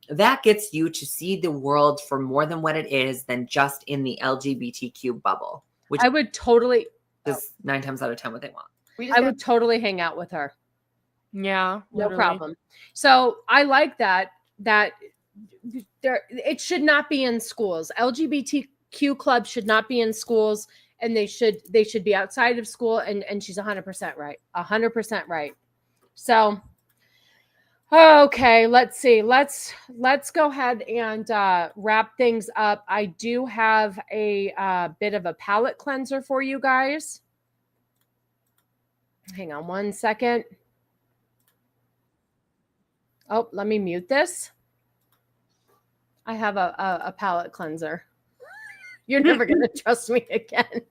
T: that gets you to see the world for more than what it is than just in the LGBTQ bubble, which
B: I would totally
T: is 9 times out of 10 what they want.
B: I would totally hang out with her.
C: Yeah,
B: no
C: literally.
B: problem. So I like that there, it should not be in schools. LGBTQ clubs should not be in schools, and they should be outside of school. And she's 100% right. 100% right. So, okay, let's see. Let's go ahead and wrap things up. I do have a bit of a palate cleanser for you guys. Hang on one second. Oh, let me mute this. I have a palate cleanser. You're never going to trust me again.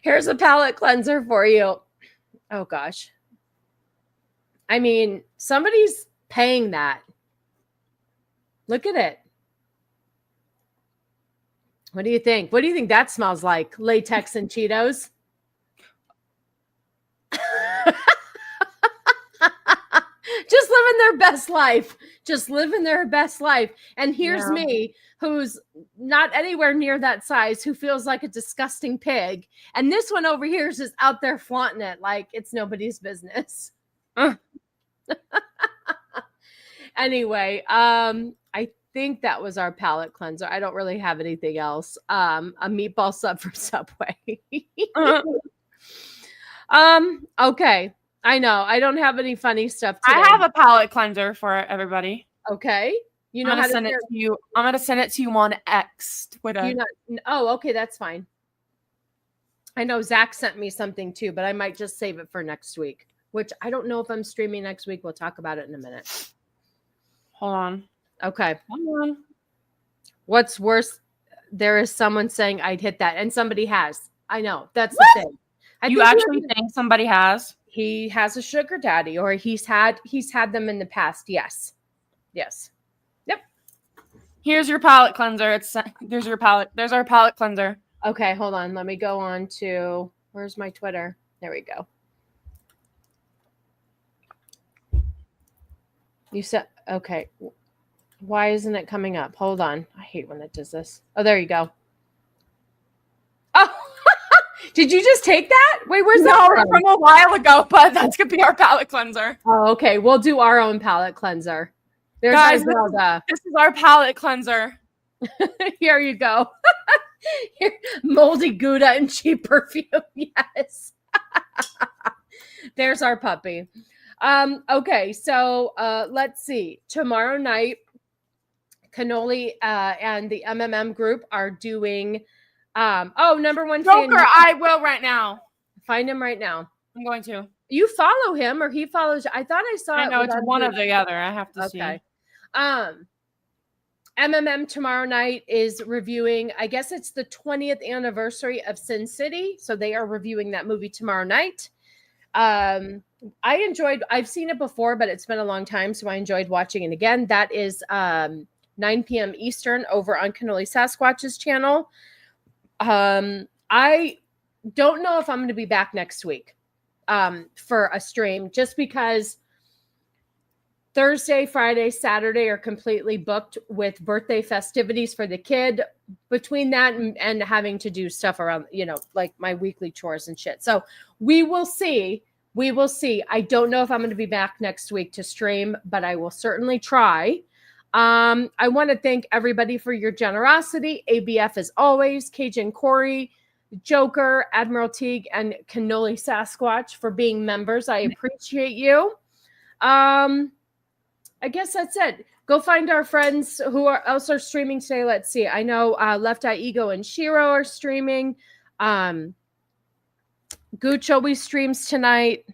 B: Here's a palate cleanser for you. Oh, gosh. I mean, somebody's paying that. Look at it. What do you think? What do you think that smells like? Latex and Cheetos? Just living their best life. Just living their best life. And here's me, who's not anywhere near that size, who feels like a disgusting pig. And this one over here is just out there flaunting it like it's nobody's business. Anyway, I think that was our palate cleanser. I don't really have anything else. A meatball sub from Subway. Okay. I know. I don't have any funny stuff today.
C: I have a palate cleanser for everybody.
B: Okay. You know
C: I'm
B: how
C: gonna
B: to
C: send it to you. I'm gonna send it to you on X, Twitter.
B: Oh, okay, that's fine. I know Zach sent me something too, but I might just save it for next week, which I don't know if I'm streaming next week. We'll talk about it in a minute.
C: Hold on.
B: Okay.
C: Hold on.
B: What's worse, there is someone saying I'd hit that, and somebody has. I know. That's
C: What?
B: the thing.
C: You actually think somebody has?
B: He has a sugar daddy, or he's had them in the past. Yes. Yes. Yep.
C: Here's your palate cleanser. There's our palate cleanser.
B: Okay, hold on. Let me go on to, where's my Twitter? There we go. You said, okay. Why isn't it coming up? Hold on. I hate when it does this. Oh, there you go. Oh, did you just take that? Wait, where's that
C: from a while ago, but that's going to be our palate cleanser.
B: Oh, okay. We'll do our own palate cleanser. There's
C: Guys,
B: Zelda.
C: This is our palate cleanser.
B: Here you go. Here, moldy Gouda and cheap perfume. Yes. There's our puppy. Okay, so let's see. Tomorrow night, Cannoli and the MMM group are doing number one fan.
C: Joker, I will right now.
B: Find him right now.
C: I'm going to.
B: You follow him or he follows you. I thought I saw
C: I
B: it.
C: know it's one or the other. I have to see.
B: MMM tomorrow night is reviewing, I guess it's the 20th anniversary of Sin City. So they are reviewing that movie tomorrow night. I've seen it before, but it's been a long time. So I enjoyed watching it again. That is 9 p.m. Eastern over on Cannoli Sasquatch's channel. I don't know if I'm going to be back next week for a stream, just because Thursday, Friday, Saturday are completely booked with birthday festivities for the kid. Between that and having to do stuff around, like my weekly chores and shit. So we will see. I don't know if I'm going to be back next week to stream, but I will certainly try. I want to thank everybody for your generosity. ABF as always, Cajun Corey, Joker, Admiral Teague, and Cannoli Sasquatch for being members. I appreciate you. I guess that's it. Go find our friends who are also streaming today. Let's see. I know Left Eye Ego and Shiro are streaming. Gooch always streams tonight.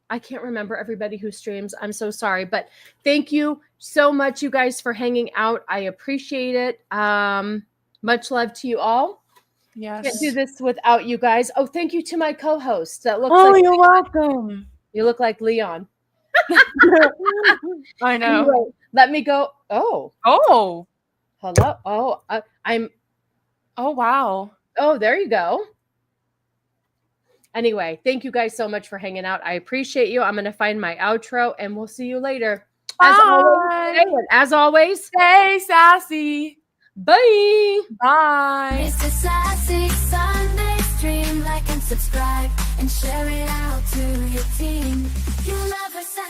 B: I can't remember everybody who streams. I'm so sorry. But thank you so much, you guys, for hanging out. I appreciate it. Much love to you all.
C: Yes.
B: Can't do this without you guys. Oh, thank you to my co-host. That looks
C: like you're welcome.
B: You look like Leon.
C: I know.
B: Anyway, let me go. Oh.
C: Hello.
B: Oh, I'm.
C: Oh, wow.
B: Oh, there you go. Anyway, thank you guys so much for hanging out. I appreciate you. I'm going to find my outro and we'll see you later. As always,
C: stay sassy.
B: Bye.
C: Bye.
J: It's a sassy Sunday stream like
D: subscribe, and share it out to your team. You love her sassy.